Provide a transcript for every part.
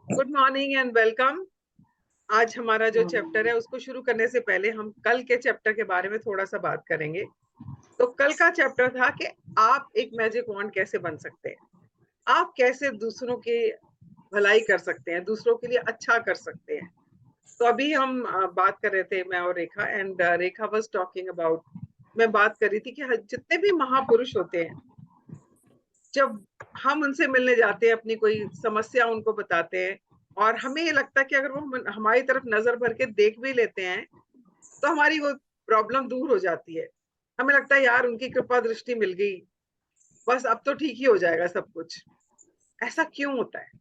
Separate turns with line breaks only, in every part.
Good morning and welcome. आज हमारा जो चैप्टर है उसको शुरू करने से पहले हम कल के चैप्टर के बारे में थोड़ा सा बात करेंगे। तो कल का चैप्टर था कि आप एक मैजिक वॉन्ड कैसे बन सकते हैं, आप कैसे दूसरों की भलाई कर सकते हैं, दूसरों के लिए अच्छा कर सकते हैं। तो अभी हम बात कर रहे थे, मैं और Rekha, and Rekha was talking about, मैं बात कर रही थी कि जितने भी महापुरुष होते हैं, जब हम उनसे मिलने जाते हैं, अपनी कोई समस्या उनको बताते हैं, और हमें ये लगता है कि अगर वो हमारी तरफ नजर भर के देख भी लेते हैं तो हमारी वो प्रॉब्लम दूर हो जाती है। हमें लगता है यार उनकी कृपा दृष्टि मिल गई, बस अब तो ठीक ही हो जाएगा सब कुछ। ऐसा क्यों होता है?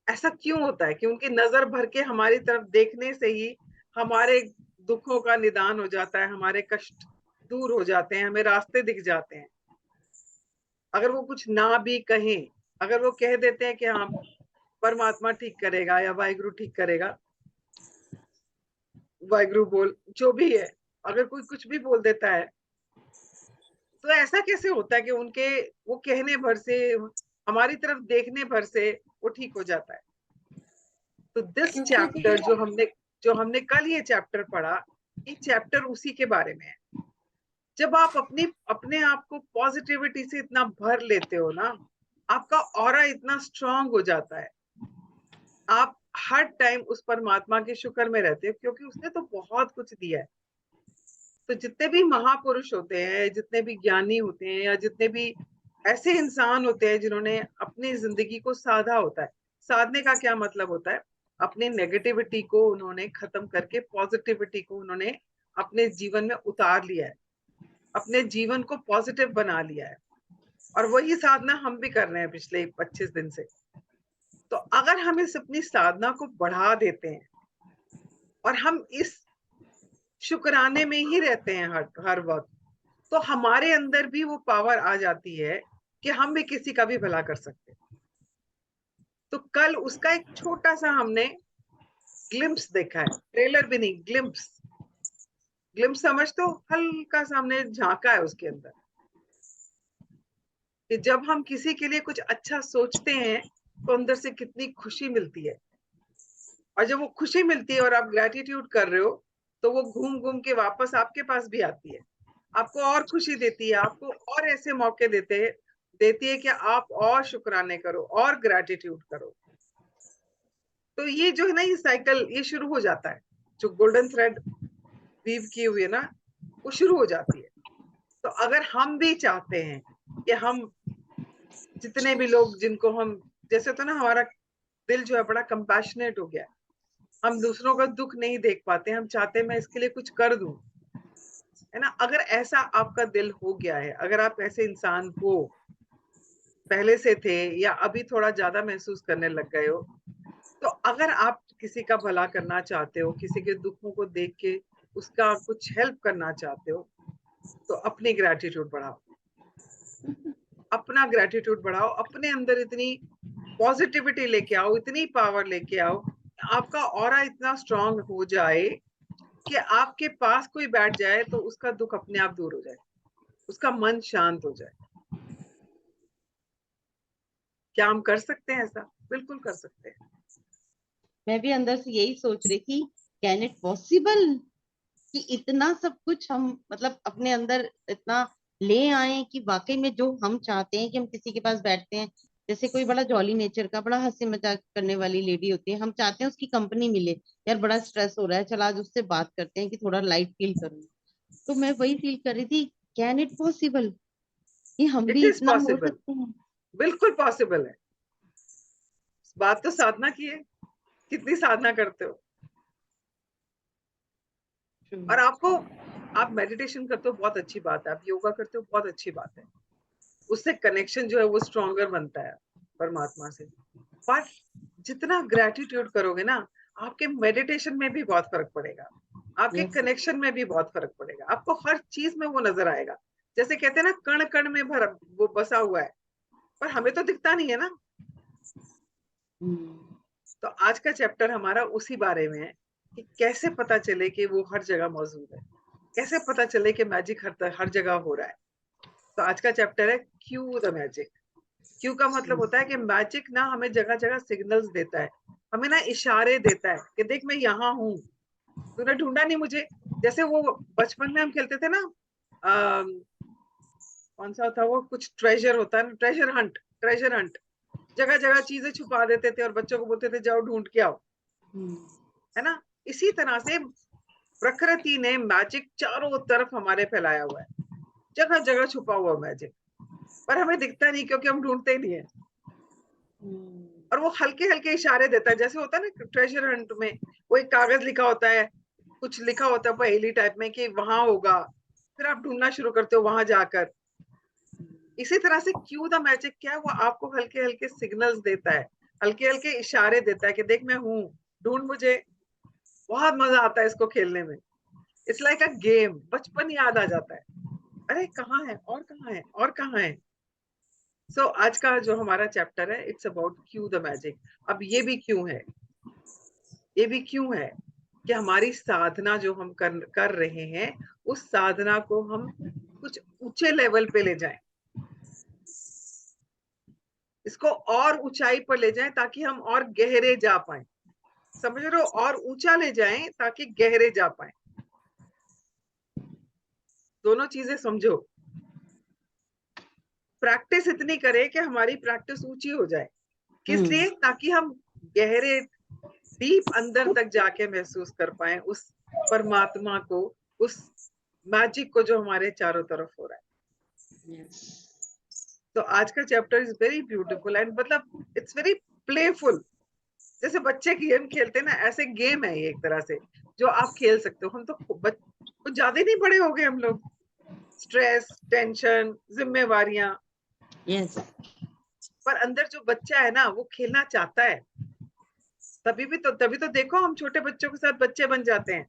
ऐसा क्यों होता है कि उनकी नजर भर के हमारी तरफ देखने से ही हमारे दुखों का निदान हो जाता है, हमारे कष्ट दूर हो जाते हैं, हमें रास्ते दिख जाते हैं। अगर वो कुछ ना भी कहें, अगर वो कह देते हैं कि हाँ परमात्मा ठीक करेगा या वाहिगुरु ठीक करेगा, वाहिगुरु बोल, जो भी है, अगर कोई कुछ भी बोल देता है, तो ऐसा कैसे होता है कि उनके वो कहने भर से, हमारी तरफ देखने भर से वो ठीक हो जाता है? तो दिस
क्योंकि
चैप्टर जो हमने कल ये चैप्टर पढ़ा, ये चैप्टर उसी के बारे में है। जब आप अपने आप को पॉजिटिविटी से इतना भर लेते हो ना, आपका ऑरा इतना स्ट्रांग हो जाता है, आप हर टाइम उस परमात्मा के शुक्र में रहते हो, क्योंकि उसने तो बहुत कुछ दिया है। तो जितने भी महापुरुष होते हैं, जितने भी ज्ञानी होते हैं, या जितने भी ऐसे इंसान होते हैं जिन्होंने अपनी जिंदगी को साधा होता है, साधने का क्या मतलब होता है, अपनी नेगेटिविटी को उन्होंने खत्म करके पॉजिटिविटी को उन्होंने अपने जीवन में उतार लिया है, अपने जीवन को पॉजिटिव बना लिया है। और वही साधना हम भी कर रहे हैं पिछले 25 दिन से। तो अगर हम इस अपनी साधना को बढ़ा देते हैं और हम इस शुक्राने में ही रहते हैं हर हर वक्त, तो हमारे अंदर भी वो पावर आ जाती है कि हम भी किसी का भी भला कर सकते हैं। तो कल उसका एक छोटा सा हमने ग्लिम्स देखा है, ट्रेलर भी नहीं, ग्लिम्स। ग्लिम्स समझ, तो हल्का सा हमने झांका है उसके अंदर, कि जब हम किसी के लिए कुछ अच्छा सोचते हैं तो अंदर से कितनी खुशी मिलती है। और जब वो खुशी मिलती है और आप ग्रेटिट्यूड कर रहे हो, तो वो घूम घूम के वापस आपके पास भी आती है, आपको और खुशी देती है, आपको और ऐसे मौके देती है कि आप और शुक्राने करो और ग्रेटिट्यूड करो। तो ये जो है ना, ये साइकिल ये शुरू हो जाता है, जो गोल्डन थ्रेड वीव की हुई है ना, वो शुरू हो जाती है। तो अगर हम भी चाहते हैं कि हम जितने भी लोग जिनको हम, जैसे तो ना हमारा दिल जो है बड़ा कंपैशनेट हो गया है, हम दूसरों का दुख नहीं देख पाते, हम चाहते हैं मैं इसके लिए कुछ कर दूं, है ना। अगर ऐसा आपका दिल हो गया है, अगर आप ऐसे इंसान हो, पहले से थे या अभी थोड़ा ज्यादा महसूस करने लग गए हो, तो अगर आप किसी का भला करना चाहते हो, किसी के दुखों को देख के उसका कुछ हेल्प करना चाहते हो, तो अपनी ग्रेटिट्यूड बढ़ाओ, अपना ग्रेटिट्यूड बढ़ाओ, अपने अंदर इतनी पॉजिटिविटी लेके आओ, इतनी पावर लेके आओ, आपका ऑरा इतना स्ट्रांग हो जाए कि आपके पास कोई बैठ जाए तो उसका दुख अपने आप दूर हो जाए, उसका मन शांत हो जाए। क्या हम कर सकते हैं ऐसा? बिल्कुल कर सकते हैं।
मैं भी अंदर से यही सोच रही थी, कैन इट पॉसिबल कि इतना सब कुछ हम मतलब अपने अंदर इतना ले आए कि वाकई में जो हम चाहते हैं कि हम किसी के पास बैठते हैं, जैसे कोई बड़ा जॉली नेचर का बड़ा हंसी मजाक करने वाली लेडी होती है, हम चाहते हैं उसकी कंपनी मिले। यार बड़ा स्ट्रेस हो रहा है, चला आज उससे बात करते हैं कि थोड़ा लाइट फील करूँ। तो मैं वही फील कर रही थी, कैन इट पॉसिबल कि हम
इट
भी
इज
इतना हो
पॉसिबल,
सकते हैं।
बिल्कुल पॉसिबल है। बात तो साधना की है, कितनी साधना करते हो। और आपको, आप मेडिटेशन करते हो बहुत अच्छी बात है, आप योगा करते हो बहुत अच्छी बात है, उससे कनेक्शन जो है वो स्ट्रॉन्गर बनता है परमात्मा से। पर जितना ग्रेटिट्यूड करोगे ना, आपके मेडिटेशन में भी बहुत फर्क पड़ेगा, आपके
यस।
कनेक्शन में भी बहुत फर्क पड़ेगा, आपको हर चीज में वो नजर आएगा। जैसे कहते हैं ना, कण कण में भर वो बसा हुआ है, पर हमें तो दिखता नहीं है ना। तो आज का चैप्टर हमारा उसी बारे में है, कि कैसे पता चले कि वो हर जगह मौजूद है, कैसे पता चले कि मैजिक हर जगह हो रहा है। तो आज का चैप्टर है क्यू द मैजिक, क्यू का मतलब होता है कि मैजिक ना हमें जगह जगह सिग्नल्स देता है, हमें ना इशारे देता है कि देख मैं यहाँ हूँ, तूने ढूंढा नहीं मुझे। जैसे वो बचपन में हम खेलते थे ना, कौन सा था वो, कुछ ट्रेजर होता है ना, ट्रेजर हंट, ट्रेजर हंट, जगह जगह चीजें छुपा देते थे और बच्चों को बोलते थे जाओ ढूंढ के आओ, है ना। इसी तरह से प्रकृति ने मैजिक चारों तरफ हमारे फैलाया हुआ है, जगह जगह छुपा हुआ मैजिक, पर हमें दिखता नहीं क्योंकि हम ढूंढते ही नहीं है। और वो हल्के हल्के इशारे देता है, जैसे होता है ना ट्रेजर हंट में, वो एक कागज लिखा होता है, कुछ लिखा होता है पहेली टाइप में कि वहां होगा, फिर आप ढूंढना शुरू करते हो वहां जाकर। इसी तरह से क्यू द मैजिक क्या है, वो आपको हल्के हल्के सिग्नल्स देता है, हल्के हल्के इशारे देता है कि देख मैं हूं, ढूंढ मुझे। बहुत मजा आता है इसको खेलने में। इट्स लाइक अ गेम, बचपन याद आ जाता है, अरे कहाँ है और कहाँ है और कहाँ है। सो आज का जो हमारा चैप्टर है, it's about Q the magic. अब ये भी क्यों है, ये भी क्यों है कि हमारी साधना जो हम कर रहे हैं, उस साधना को हम कुछ ऊंचे लेवल पे ले जाएं, इसको और ऊंचाई पर ले जाएं ताकि हम और गहरे जा पाए। समझ रहे हो, और ऊंचा ले जाएं ताकि गहरे जा पाए। दोनों चीजें समझो। प्रैक्टिस इतनी करें कि हमारी प्रैक्टिस ऊंची हो जाए, किस लिए, ताकि हम गहरे डीप अंदर तक जाके महसूस कर पाए उस परमात्मा को, उस मैजिक को जो हमारे चारों तरफ हो रहा है। तो आज का chapter is very beautiful and मतलब इट्स वेरी प्लेफुल। जैसे बच्चे गेम खेलते हैं ना, ऐसे गेम है ये एक तरह से, जो आप खेल सकते हो। हम तो कुछ ज्यादा नहीं बड़े हो गए हम लोग, स्ट्रेस, टेंशन, जिम्मेवारियां,
यस,
पर अंदर जो बच्चा है ना, वो खेलना चाहता है। तभी तो देखो हम छोटे बच्चों के साथ बच्चे बन जाते हैं,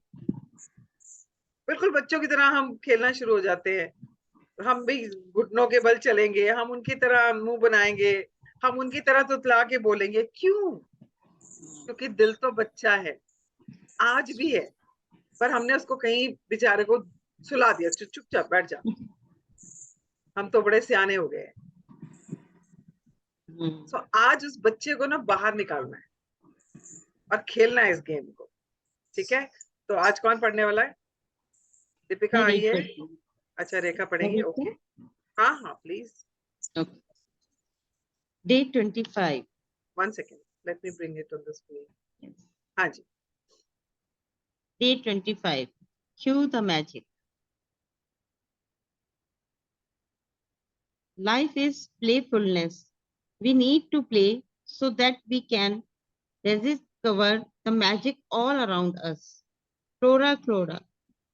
बिल्कुल बच्चों की तरह हम खेलना शुरू हो जाते हैं। हम भी घुटनों के बल चलेंगे, हम उनकी तरह मुंह बनाएंगे, हम उनकी तरह तुतला के बोलेंगे। क्यों? क्योंकि दिल तो बच्चा है, आज भी है, पर हमने उसको कहीं बेचारे को सुला दिया, चुपचाप बैठ जा, हम तो बड़े सियाने हो गए। सो आज उस बच्चे को ना बाहर निकालना है और खेलना है इस गेम को। ठीक है, तो आज कौन पढ़ने वाला है? दीपिका आई है? अच्छा, रेखा पढ़ेंगे, ओके। हाँ हाँ please.
Day 25.
1 second, let me bring it on the screen. हाँ जी।
Day 25. Cue the magic. Life is playfulness. We need to play so that we can discover the magic all around us. Flora Clora,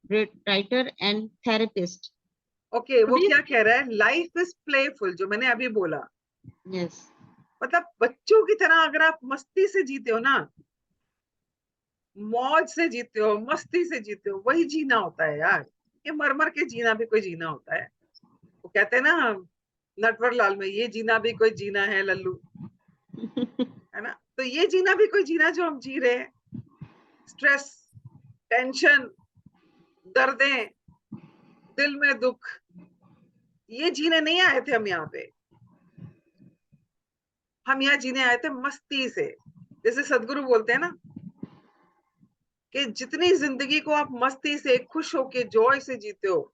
writer and therapist.
Okay, वो
Today,
क्या कह रहा है? Life is playful, जो मैंने अभी बोला।
yes,
मतलब बच्चों की तरह अगर आप मस्ती से जीते हो ना, मौज से जीते हो, मस्ती से जीते हो, वही जीना होता है यार। ये मर मर के जीना भी कोई जीना होता है। वो कहते हैं ना नटवर लाल में, ये जीना भी कोई जीना है लल्लू, है ना। तो ये जीना भी कोई जीना जो हम जी रहे हैं। स्ट्रेस, टेंशन, दर्दें, दिल में दुख, ये जीने नहीं आए थे हम यहाँ पे। हम यहाँ जीने आए थे मस्ती से। जैसे सदगुरु बोलते हैं ना कि जितनी जिंदगी को आप मस्ती से, खुश होके, जॉय से जीते हो,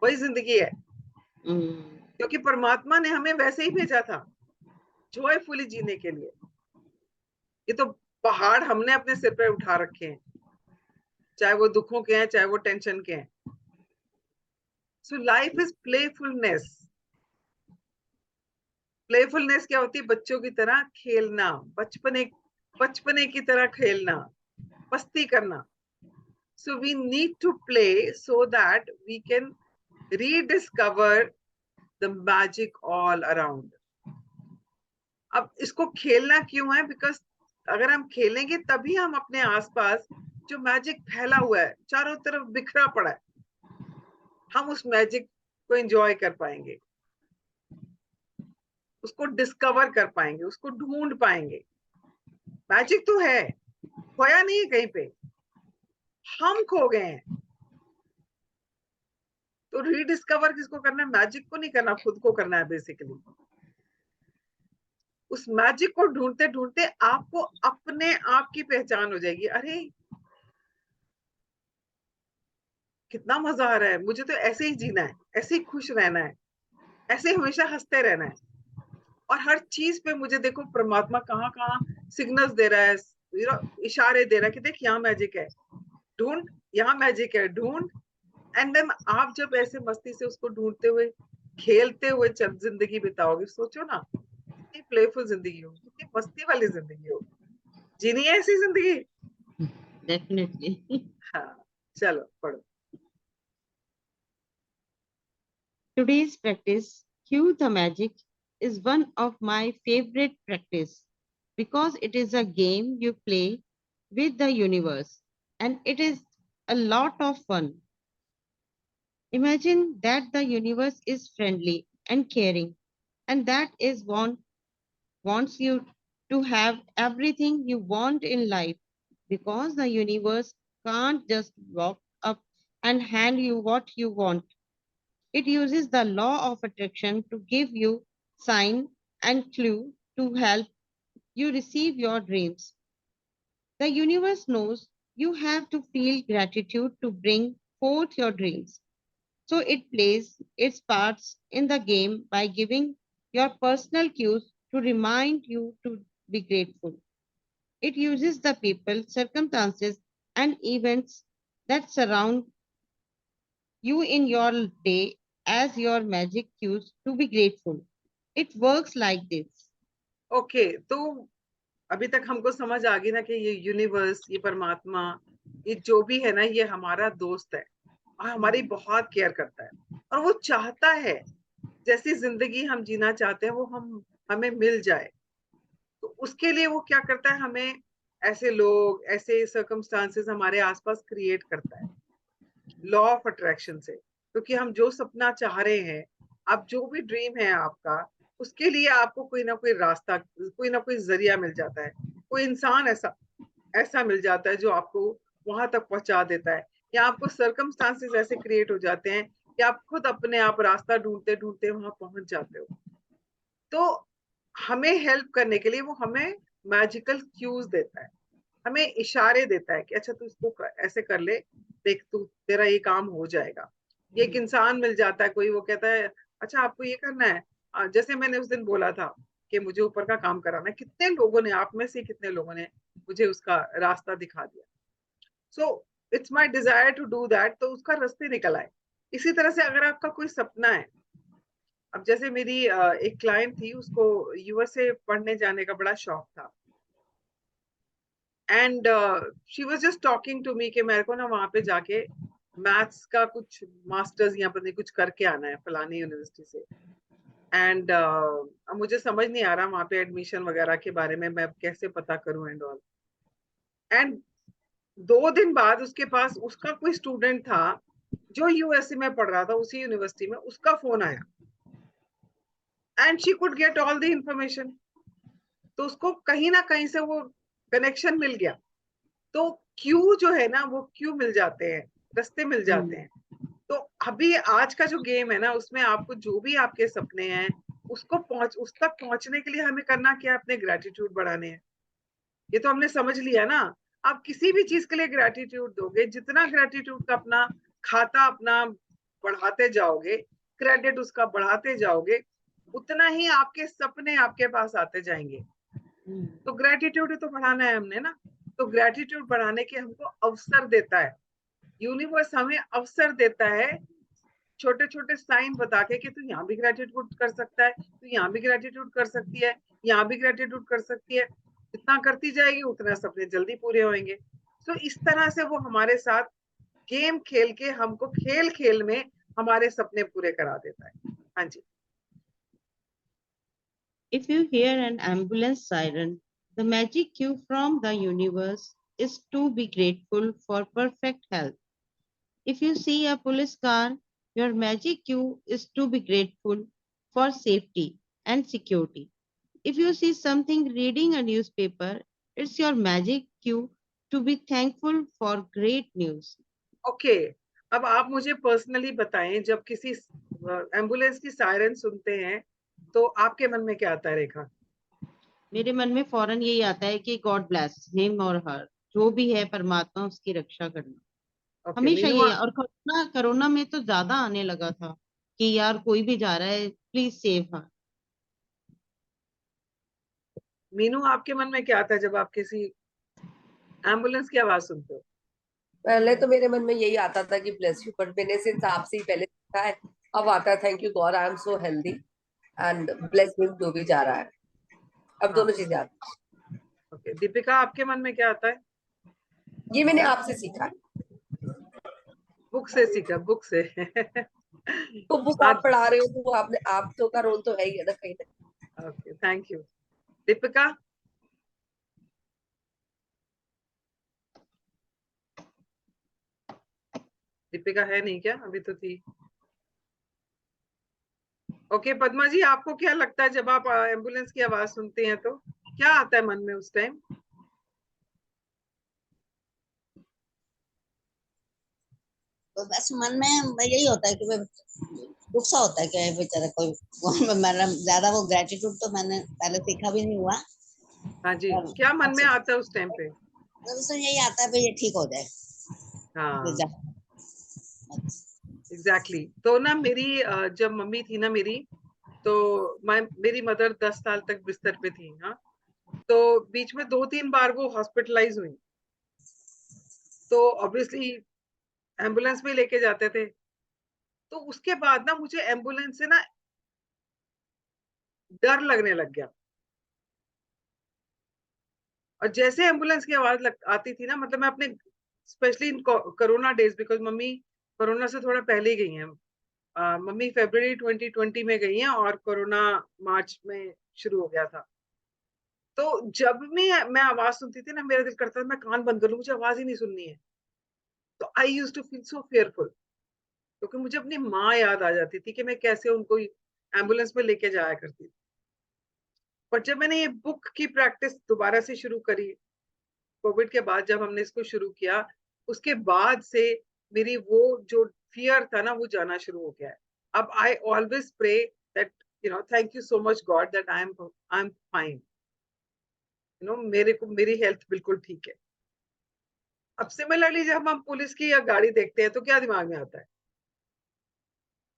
वही जिंदगी है। क्योंकि परमात्मा ने हमें वैसे ही भेजा था, जॉयफुली जीने के लिए। ये तो पहाड़ हमने अपने सिर पे उठा रखे हैं, चाहे वो दुखों के हैं, चाहे वो टेंशन के हैं। So life is playfulness. Playfulness क्या होती है? बच्चों की तरह खेलना, बचपने की तरह खेलना, मस्ती करना। So we need to play so that we can rediscover the magic all around. अब इसको खेलना क्यों है? बिकॉज अगर हम खेलेंगे तभी हम अपने आसपास जो मैजिक फैला हुआ है, चारों तरफ बिखरा पड़ा है, हम उस मैजिक को एंजॉय कर पाएंगे, उसको डिस्कवर कर पाएंगे, उसको ढूंढ पाएंगे। मैजिक तो है, खोया नहीं है कहीं पे, हम खो गए हैं। तो रीडिस्कवर किसको करना है? मैजिक को नहीं करना, खुद को करना है बेसिकली। उस मैजिक को ढूंढते ढूंढते आपको अपने आप की पहचान हो जाएगी। अरे कितना मजा आ रहा है, मुझे तो ऐसे ही जीना है, ऐसे ही खुश रहना है, ऐसे ही हमेशा हंसते रहना है। और हर चीज पे मुझे देखो परमात्मा कहाँ कहाँ सिग्नल्स दे रहा है, इशारे दे रहा है कि देख यहाँ मैजिक है, ढूंढ, यहाँ मैजिक है, ढूंढ। एंड देन आप जब ऐसे मस्ती से उसको ढूंढते हुए खेलते हुए जिंदगी बिताओगे, सोचो ना कितनी प्लेफुल जिंदगी हो, कितनी मस्ती वाली जिंदगी हो। जीनी है ऐसी जिंदगी।
Definitely.
हाँ, चलो पढ़ो।
Today's practice, Cue the Magic, is one of my favorite practice because it is a game you play with the universe and it is a lot of fun. Imagine that the universe is friendly and caring and that is wants you to have everything you want in life because the universe can't just walk up and hand you what you want. It uses the law of attraction to give you sign and clue to help you receive your dreams. The universe knows you have to feel gratitude to bring forth your dreams. So it plays its parts in the game by giving your personal cues to remind you to be grateful. It uses the people, circumstances, and events that surround you in your day as your magic cues to be grateful. It works like this.
Okay, तो अभी तक हमको समझ आ गई ना कि ये universe, ये परमात्मा, ये जो भी है ना, ये हमारा दोस्त है और हमारी बहुत केयर करता है। और वो चाहता है जैसी जिंदगी हम जीना चाहते हैं वो हम हमें मिल जाए। तो उसके लिए वो क्या करता है, हमें ऐसे लोग, ऐसे सर्कमस्टांसेस हमारे आसपास क्रिएट करता है लॉ ऑफ अट्रैक्शन से। क्योंकि हम जो सपना चाह रहे हैं, अब जो भी ड्रीम है आपका, उसके लिए आपको कोई ना कोई रास्ता, कोई ना कोई जरिया मिल जाता है, कोई इंसान ऐसा ऐसा मिल जाता है जो आपको वहां तक पहुंचा देता है, या आपको सर्कमस्टांसेस ऐसे क्रिएट हो जाते हैं कि आप खुद अपने आप रास्ता ढूंढते ढूंढते वहां पहुंच जाते हो। तो हमें हेल्प करने के लिए वो हमें मैजिकल क्यूज देता है, हमें इशारे देता है कि अच्छा तू इसको ऐसे कर ले, देख तू तेरा ये काम हो जाएगा। ये एक इंसान मिल जाता है कोई, वो कहता है अच्छा आपको ये करना है। जैसे मैंने उस दिन बोला था कि मुझे ऊपर का काम कराना है, कितने लोगों ने, आप में से कितने लोगों ने मुझे उसका रास्ता दिखा दिया। So it's my desire to do that, तो उसका रास्ते निकल आए। इसी तरह से अगर आपका कोई सपना है, अब जैसे मेरी एक क्लाइंट थी, उसको यूएसए पढ़ने जाने का बड़ा शौक था। And she was just talking to me कि मेरे को ना वहां पे जाके मैथ्स का कुछ मास्टर्स या पता नहीं कुछ करके आना है फलानी यूनिवर्सिटी से। एंड मुझे समझ नहीं आ रहा वहां पे एडमिशन वगैरह के बारे में, मैं कैसे पता करूं एंड ऑल। एंड 2 दिन बाद उसके पास उसका कोई स्टूडेंट था जो यूएसए में पढ़ रहा था, उसी यूनिवर्सिटी में, उसका फोन आया and she could get all the information. तो उसको कहीं ना कहीं से वो कनेक्शन मिल गया। तो क्यू जो है ना, वो क्यू मिल जाते हैं, रास्ते मिल जाते हैं। तो अभी आज का जो गेम है ना, उसमें आपको जो भी आपके सपने हैं उसको उस तक पहुंचने के लिए हमें करना क्या है, अपने ग्रेटिट्यूड बढ़ाने हैं। ये तो हमने समझ लिया ना। आप किसी भी चीज के लिए ग्रेटिट्यूड दोगे, जितना ग्रेटिट्यूड का अपना खाता अपना बढ़ाते जाओगे, क्रेडिट उसका बढ़ाते जाओगे, उतना ही आपके सपने आपके पास आते जाएंगे। तो ग्रेटिट्यूड तो बढ़ाना है हमने ना। तो ग्रेटिट्यूड बढ़ाने के हमको अवसर देता है यूनिवर्स, हमें अवसर देता है छोटे छोटे साइन बता के कि तू यहाँ भी ग्रेटिट्यूड कर सकता है, तू यहाँ भी ग्रेटिट्यूड कर सकती है, यहाँ भी ग्रेटिट्यूड कर सकती है। जितना करती जाएगी उतना सपने जल्दी पूरे होंगे। तो इस तरह से वो हमारे साथ गेम खेल के हमको खेल खेल में हमारे सपने पूरे करा देता है। हाँ जी।
If you hear an ambulance siren, the magic cue from the universe is to be grateful for perfect health. If you see a police car, your magic cue is to be grateful for safety and security. If you see something reading a newspaper, it's your magic cue to be thankful for great news.
Okay, अब आप मुझे personally बताएं, जब किसी ambulance की siren सुनते हैं तो आपके मन में क्या आता है रेखा?
मेरे मन में फौरन यही आता है कि गॉड ब्लेस हिम और हर, जो भी है परमात्मा उसकी रक्षा करना।
ओके
हमेशा
मीनू,
यही। और कोरोना कोरोना में तो ज्यादा आने लगा था कि यार कोई भी जा रहा है, प्लीज सेव हर।
मीनू आपके मन में क्या आता है जब आप किसी एम्बुलेंस की आवाज सुनते हो?
पहले तो मेरे मन में यही आता था कि ब्लेस यू, पर मैंने सिर्फ आपसे ही पहले सीखा है। अब आता है thank you God I am so healthy and bless him जो भी जा रहा है। अब
हाँ
दोनों चीजें आती
ओके। दीपिका आपके मन में क्या आता है?
हैं। ये मैंने आपसे सीखा है।
बुक से सीखा, बुक से।
तो बुक आप
आज
पढ़ा रहे हो तो आपने आप तो का रोल तो है ही है ना कहीं ना।
Okay, thank you. Deepika? Deepika है नहीं क्या? अभी तो थी। ओके पद्मा जी, आपको क्या लगता है जब आप एम्बुलेंस की आवाज सुनते हैं तो क्या आता है मन में उस टाइम?
तो बस मन में यही होता है कि दुख सा होता है कि बेचारा कोई मतलब ज्यादा वो ग्रेटिट्यूड तो मैंने पहले सीखा भी नहीं हुआ।
हाँ जी,
और
क्या मन में
अच्छा,
आता है उस टाइम पे?
तो उसमें यही आता है भाई ये ठीक हो जाए। ये
हाँ
जा-
एग्जैक्टली exactly. तो ना मेरी जब मम्मी थी ना मेरी, तो मेरी मदर 10 साल तक बिस्तर पे थी। हाँ, तो बीच में 2-3 बार वो हॉस्पिटलाइज हुई, तो ऑब्वियसली एम्बुलेंस में लेके जाते थे। तो उसके बाद ना मुझे एम्बुलेंस से ना डर लगने लग गया। और जैसे एम्बुलेंस की आवाज आती थी ना, मतलब मैं अपने specially in corona days, because mummy corona से थोड़ा पहले ही गई हैं। मम्मी फरवरी 2020 में गई हैं और कोरोना मार्च में शुरू हो गया था। तो जब भी मैं आवाज सुनती थी ना, मेरा दिल करता था मैं कान बंद कर लूं, मुझे आवाज ही नहीं सुननी है। तो I used to feel so fearful, क्योंकि मुझे अपनी माँ याद आ जाती थी कि मैं कैसे उनको एम्बुलेंस में लेके जाया करती थी। पर जब मैंने ये बुक की प्रैक्टिस दोबारा से शुरू करी, कोविड के बाद जब हमने इसको शुरू किया, उसके बाद से मेरी वो जो फियर था ना वो जाना शुरू हो गया है। अब I always pray that thank you so much God that I am fine. मेरे को मेरी हेल्थ बिल्कुल ठीक है। अब सिमिलरली जब हम पुलिस की या गाड़ी देखते हैं तो क्या दिमाग में आता है?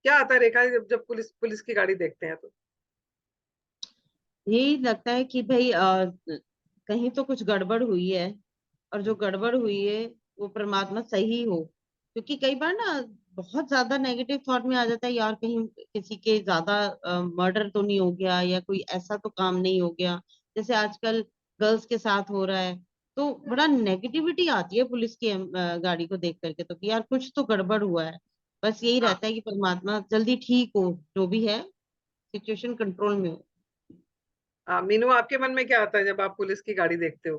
क्या आता है रेखा, जब पुलिस पुलिस की गाड़ी देखते हैं तो?
यही लगता है कि भाई कहीं तो कुछ गड़बड़ हुई है, और जो गड़बड़ हुई है वो परमात्मा सही हो। क्योंकि कई बार ना बहुत ज्यादा नेगेटिव थॉट में आ जाता है, यार कहीं किसी के ज्यादा मर्डर तो नहीं हो गया, या कोई ऐसा तो काम नहीं हो गया जैसे आजकल गर्ल्स के साथ हो रहा है। तो बड़ा नेगेटिविटी आती है पुलिस की गाड़ी को देख करके, तो कि यार कुछ तो गड़बड़ हुआ है। बस यही
हाँ,
रहता है कि परमात्मा जल्दी ठीक हो, जो भी है सिचुएशन कंट्रोल में हो।
मीनू आपके मन में क्या आता है जब आप पुलिस की गाड़ी देखते हो?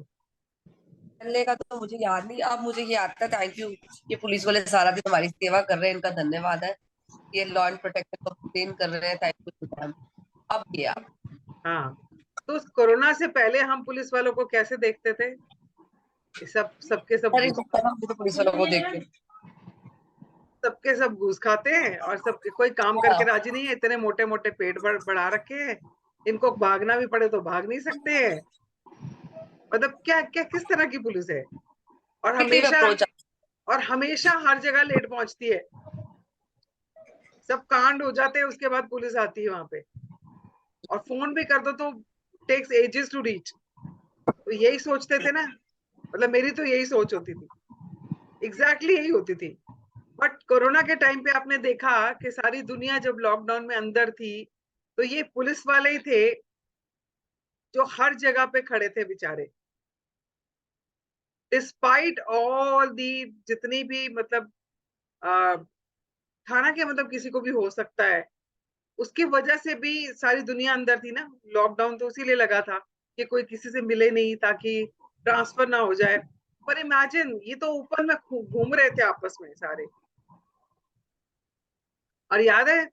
पहले का तो मुझे याद नहीं, अब मुझे ये आता है थैंक यू, ये पुलिस वाले सारा दिन हमारी सेवा कर रहे हैं, इनका धन्यवाद है। ये लॉ एंड प्रोटेक्शन को मेंटेन कर रहे हैं, थैंक यू टू देम। अब ये आप
हाँ, तो उस कोरोना से पहले हम पुलिस वालों को कैसे देखते थे? सबके सब
हर एक हम तो पुलिस वालों को देख के
सबके सब घूस खाते हैं, और सबके कोई काम करके राजी नहीं है, इतने मोटे मोटे पेट बढ़ा रखे हैं, इनको भागना भी पड़े तो भाग नहीं सकते हैं। मतलब क्या क्या किस तरह की पुलिस है? और
नेगेटिव
हमेशा
अप्रोच।
और हमेशा हर जगह लेट पहुंचती है। सब कांड हो जाते हैं उसके बाद पुलिस आती है वहां पे, और फोन भी कर दो तो टेक्स एजेस टू रीच। तो यही सोचते थे ना, मतलब मेरी तो यही सोच होती थी, एग्जैक्टली यही होती थी। बट कोरोना के टाइम पे आपने देखा कि सारी दुनिया जब लॉकडाउन में अंदर थी, तो ये पुलिस वाले ही थे जो हर जगह पे खड़े थे बेचारे। डिस्पाइट ऑल दी जितनी भी मतलब आ, था ना कि मतलब किसी को भी हो सकता है, उसकी वजह से भी सारी दुनिया अंदर थी ना। लॉकडाउन तो इसीलिए लगा था कि कोई किसी से मिले नहीं, ताकि ट्रांसफर ना हो जाए। पर इमेजिन, ये तो ऊपर में घूम रहे थे आपस में सारे। और याद है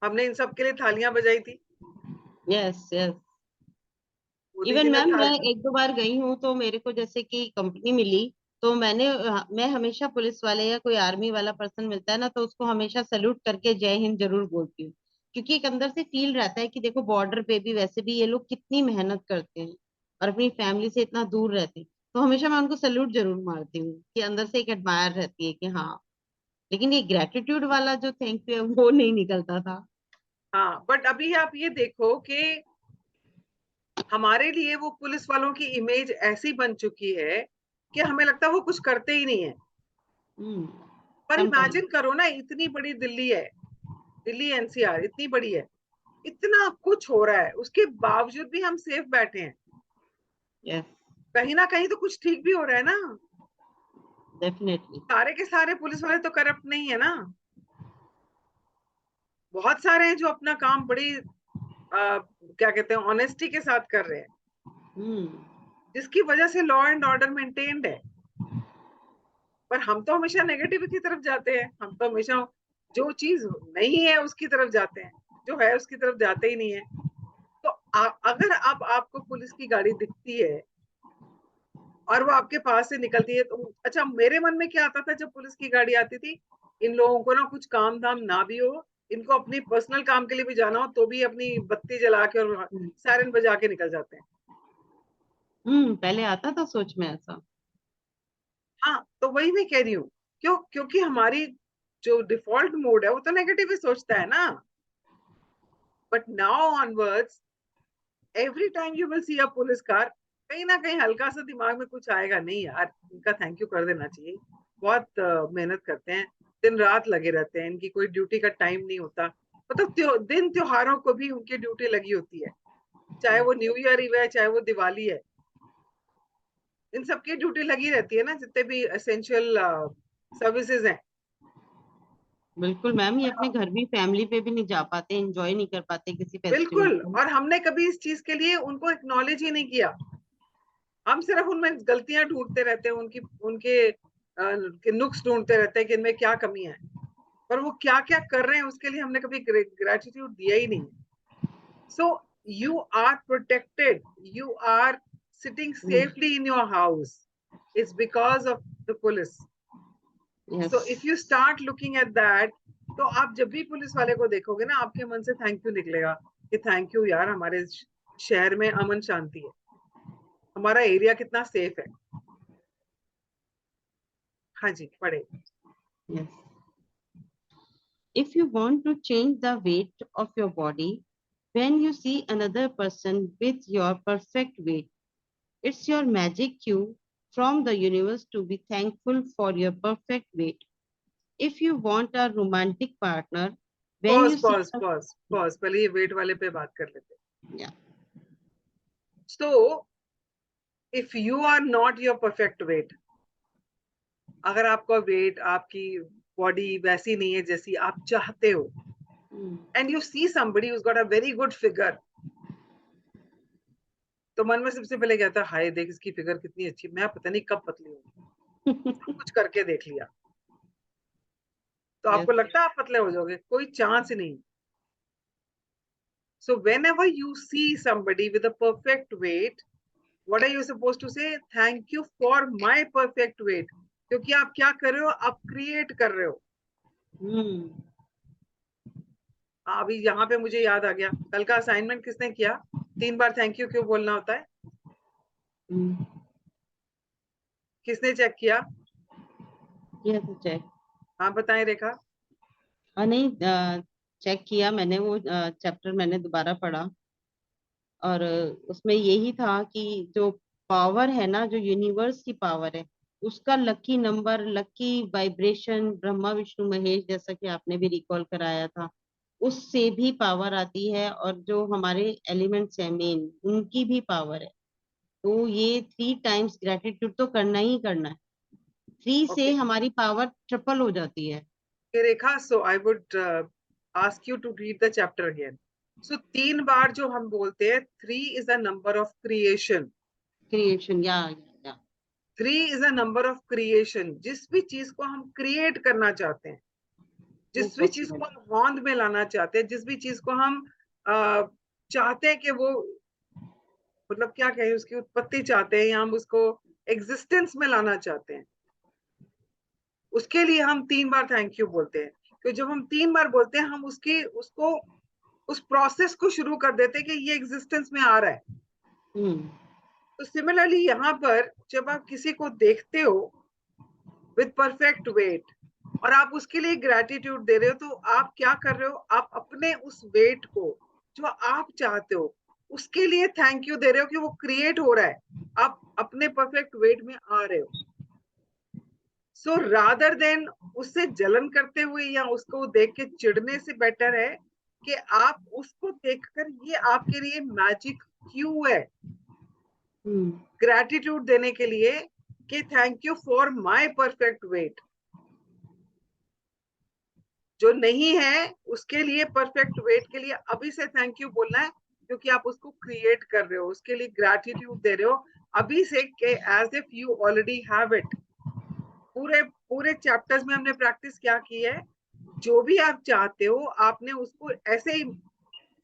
हमने इन सब के लिए थालियां बजाई थी।
Yes yes.
Modi
even
ji ने
मैम
था।
मैं एक दो बार गई हूँ, तो मेरे को जैसे कि कंपनी मिली, तो मैं हमेशा पुलिस वाले या कोई आर्मी वाला पर्सन मिलता है ना, तो उसको हमेशा सैल्यूट करके जय हिंद जरूर बोलती हूँ। क्योंकि एक अंदर से फील रहता है कि देखो बॉर्डर पे भी वैसे भी ये लोग कितनी मेहनत करते हैं और अपनी फैमिली से इतना दूर रहते हैं, तो हमेशा मैं उनको सैल्यूट जरूर मारती हूँ कि अंदर से एक एडमायर रहती है कि हाँ। लेकिन ये ग्रेटिट्यूड वाला जो थैंक यू है वो नहीं निकलता था।
हाँ, बट अभी आप ये देखो कि हमारे लिए वो पुलिस वालों की इमेज ऐसी बन चुकी है कि हमें लगता है वो कुछ करते ही नहीं है।
हम्म।
पर
समटाइम।
इमेजिन करो ना, इतनी बड़ी दिल्ली है, दिल्ली एनसीआर इतनी बड़ी है, इतना कुछ हो रहा है, उसके बावजूद भी हम सेफ बैठे हैं।
यस।
कहीं ना कहीं तो कुछ ठीक भी हो रहा है ना।
डेफिनेटली।
सारे के सारे पुलिस वाले तो करप्ट नहीं है ना। बहुत सारे हैं जो अपना काम बड़ी क्या कहते हैं, ऑनेस्टी के साथ कर रहे हैं,
हम्म।
जिसकी वजह से लॉ एंड ऑर्डर मेंटेन्ड है। पर हम तो हमेशा नेगेटिव की तरफ जाते हैं, हम तो हमेशा जो चीज नहीं है उसकी तरफ जाते हैं, जो है उसकी तरफ जाते ही नहीं है। तो अगर आपको पुलिस की गाड़ी दिखती है और वो आपके पास से निकलती है, तो अच्छा, मेरे मन में क्या आता था जब पुलिस की गाड़ी आती थी, इन लोगों को ना कुछ काम धाम ना भी हो, इनको अपनी पर्सनल काम के लिए भी जाना हो तो भी अपनी बत्ती जला के और सायरन बजा के निकल जाते हैं।
पहले आता था सोच में ऐसा।
हाँ, तो वही मैं कह रही हूँ, क्योंकि हमारी जो डिफॉल्ट मोड है वो तो नेगेटिव ही सोचता है ना। But now onwards, every time you will see a police car, कहीं ना कहीं हल्का सा दिमाग में कुछ आएगा, नहीं यार इनका थैंक यू कर देना चाहिए, बहुत मेहनत करते हैं, दिन रात लगे रहते हैं, इनकी कोई ड्यूटी का टाइम नहीं होता। मतलब दिन त्योहारों को भी उनकी ड्यूटी लगी होती है, चाहे वो न्यू ईयर ही है चाहे वो दिवाली है, इन सबकी ड्यूटी लगी रहती है ना, जितने भी एसेंशियल सर्विसेज हैं।
बिल्कुल मैम, ये अपने घर भी फैमिली पे भी नहीं जा पाते, एंजॉय नहीं कर पाते किसी फेस्टिवल
बिल्कुल,
को।
और हमने कभी इस चीज के लिए उनको एक्नॉलेज ही नहीं किया। हम सिर्फ उनमें गलतियां ढूंढते रहते हैं, उनकी उनके के नुक्स ढूंढते रहते हैं कि इनमें क्या कमी है, पर वो क्या क्या कर रहे हैं उसके लिए हमने कभी ग्रेटिट्यूड दिया ही नहीं। So you are protected, you are sitting safely in your house, it's because of the police.
Yes.
So if you start looking at that, तो आप जब भी पुलिस वाले को देखोगे ना, आपके मन से थैंक यू निकलेगा कि थैंक यू यार, हमारे शहर में अमन शांति है, हमारा एरिया कितना सेफ है। हाँ जी, पढ़े।
Yes. If you want to change the weight of your body, when you see another person with your perfect weight, it's your magic cue from the universe to be thankful for your perfect weight. If you want a romantic partner, when
pause
you see
pause
a
pause pause, पहले ये wait वाले पे बात कर लेते हैं।
yeah.
So if you are not your perfect weight, अगर आपका वेट, आपकी बॉडी वैसी नहीं है जैसी आप चाहते हो, and you see somebody who's got a very good figure, तो मन में सबसे पहले क्या था, हाय देख इसकी फिगर कितनी अच्छी, मैं पता नहीं कब पतली हूँ, सब कुछ करके देख लिया। तो
yes.
आपको लगता है आप पतले हो जाओगे? कोई चांस ही नहीं। So whenever you see somebody with a perfect weight, what are you supposed to say? Thank you for my perfect weight. क्योंकि आप क्या कर रहे हो, आप क्रिएट कर रहे हो। अभी यहाँ पे मुझे याद आ गया, कल का असाइनमेंट किसने किया? 3 बार थैंक यू क्यों बोलना होता है? किसने चेक किया?
Yes, check.
हाँ बताएं रेखा।
हाँ नहीं, चेक किया मैंने, वो चैप्टर मैंने दोबारा पढ़ा और उसमें यही था कि जो पावर है ना, जो यूनिवर्स की पावर है, उसका lucky number, lucky vibration Brahma Vishnu Mahesh, जैसा कि आपने भी रिकॉल कराया था, उससे भी पावर आती है। और जो हमारे एलिमेंट्स हैं मेन, उनकी भी पावर है। तो ये 3 टाइम्स ग्रेटिट्यूड तो करना ही करना है। 3 से
Okay.
हमारी पावर ट्रिपल हो जाती है।
Okay, Rekha, so I would ask you to read the chapter again. So 3 बार जो हम बोलते हैं, 3 is a number of creation.
Creation या
3 is a number of creation. जिस भी चीज को हम क्रिएट करना चाहते हैं,
वो
जिस भी चीज
पॉसिबल
को
है।
हम होंद में लाना चाहते हैं, जिस भी चीज को हम चाहते हैं कि वो, मतलब क्या कहें, उसकी उत्पत्ति चाहते हैं या हम उसको एग्जिस्टेंस में लाना चाहते हैं, उसके लिए हम 3 बार थैंक यू बोलते हैं। तो जब हम 3 बार बोलते हैं, हम उसको उस प्रोसेस को शुरू कर देते कि ये एग्जिस्टेंस में आ रहा है। तो सिमिलरली यहाँ पर जब आप किसी को देखते हो विद परफेक्ट वेट और आप उसके लिए ग्रेटिट्यूड दे रहे हो, तो आप क्या कर रहे हो, आप अपने उस वेट को जो आप चाहते हो उसके लिए थैंक यू दे रहे हो कि वो क्रिएट हो रहा है, आप अपने परफेक्ट वेट में आ रहे हो। सो रादर देन उससे जलन करते हुए या उसको देख के चिढ़ने से बेटर है कि आप उसको देखकर, ये आपके लिए मैजिक क्यू है ग्रेटिट्यूड देने के लिए कि thank you for my perfect weight. जो नहीं है उसके लिए, परफेक्ट वेट के लिए अभी से थैंक यू बोलना है, क्योंकि आप उसको क्रिएट कर रहे हो, उसके लिए ग्रेटिट्यूड दे रहे हो अभी से, as if you already have it. पूरे पूरे चैप्टर्स में हमने प्रैक्टिस क्या की है, जो भी आप चाहते हो आपने उसको ऐसे ही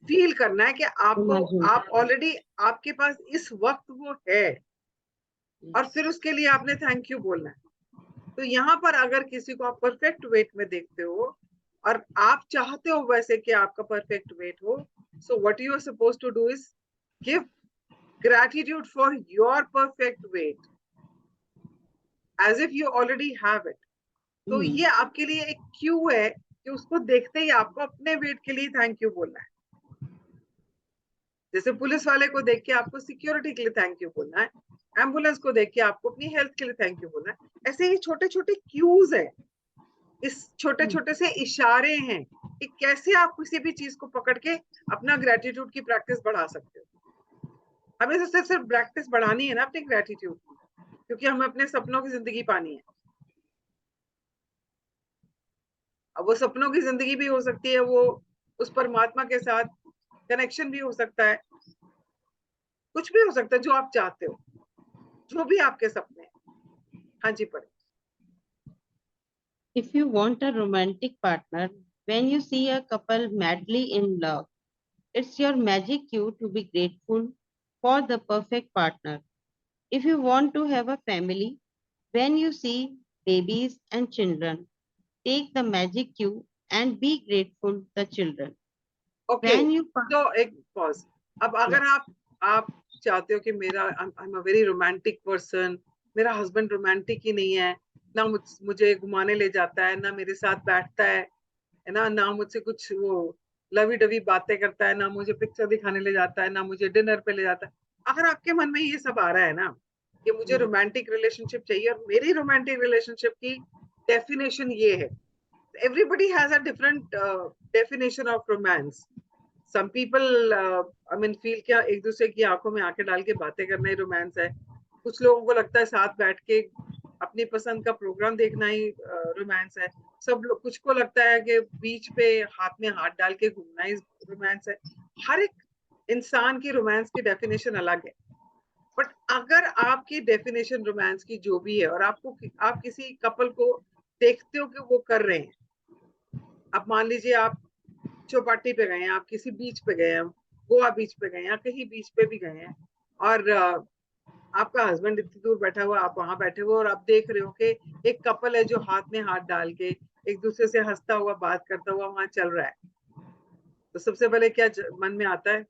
फील करना है कि आपको, आप ऑलरेडी, आपके पास इस वक्त वो है, और फिर उसके लिए आपने थैंक यू बोलना है। तो यहाँ पर अगर किसी को आप परफेक्ट वेट में देखते हो और आप चाहते हो वैसे कि आपका परफेक्ट वेट हो, so what you are supposed to do is give gratitude for your perfect weight as if you already have it. तो ये आपके लिए एक क्यू है कि उसको देखते ही आपको अपने वेट के लिए थैंक यू बोलना है। जैसे पुलिस वाले को देख के आपको सिक्योरिटी के लिए थैंक यू बोलना है, एम्बुलेंस को देख के आपको अपनी हेल्थ के लिए थैंक यू बोलना है। ऐसे ही छोटे छोटे क्यूज है, इस छोटे छोटे से इशारे हैं कि कैसे आप किसी भी चीज को पकड़ के अपना ग्रेटिट्यूड की प्रैक्टिस बढ़ा सकते हो। हमें तो सिर्फ प्रैक्टिस बढ़ानी है ना अपनी ग्रेटिट्यूड की, क्योंकि हमें अपने सपनों की जिंदगी पानी है। अब वो सपनों की जिंदगी भी हो सकती है, वो उस परमात्मा के साथ कनेक्शन भी हो सकता है, कुछ भी हो सकता है जो आप चाहते हो, जो भी आपके सपने हैं। हाँ जी, पढ़े।
If you want a romantic partner, when you see a couple madly in love, it's your magic cue to be grateful for the perfect partner. If you want to have a family, when you see babies and children, take the magic cue and be grateful the children.
Okay,
When you
तो एक pause. अब अगर आप चाहते हो कि मेरा, I am a very romantic person, मेरा हस्बैंड रोमांटिक ही नहीं है, ना मुझे घुमाने ले जाता है, ना मेरे साथ बैठता है ना मुझसे कुछ वो लवी डवी बातें करता है, ना मुझे पिक्चर दिखाने ले जाता है, ना मुझे डिनर पे ले जाता है। अगर आपके मन में ये सब आ रहा है ना कि मुझे रोमांटिक रिलेशनशिप चाहिए, और मेरी रोमांटिक रिलेशनशिप की डेफिनेशन ये है, everybody has a different definition of romance. Some people I mean feel क्या एक दूसरे की आंखों में आंखें डाल के बातें करना ही रोमांस है। कुछ लोगों को लगता है साथ बैठ के अपनी पसंद का प्रोग्राम देखना ही रोमांस है। सब लोग, कुछ को लगता है कि बीच पे हाथ में हाथ डाल के घूमना ही रोमांस है। हर एक इंसान की रोमांस की डेफिनेशन अलग है। बट अगर आपकी डेफिनेशन रोमांस की जो भी है, और आप किसी कपल को देखते हो कि वो कर रहे हैं, आप मान लीजिए आप चौपाटी पे गए हैं, आप किसी बीच पे गए हैं, गोवा बीच पे गए हैं, या कहीं बीच पे भी गए हैं, और आपका हस्बैंड इतनी दूर बैठा हुआ, आप वहां बैठे हुए, और आप देख रहे हो कि एक कपल है जो हाथ में हाथ डाल के एक दूसरे से हंसता हुआ, बात करता हुआ वहां चल रहा है। तो सबसे पहले क्या मन में आता है,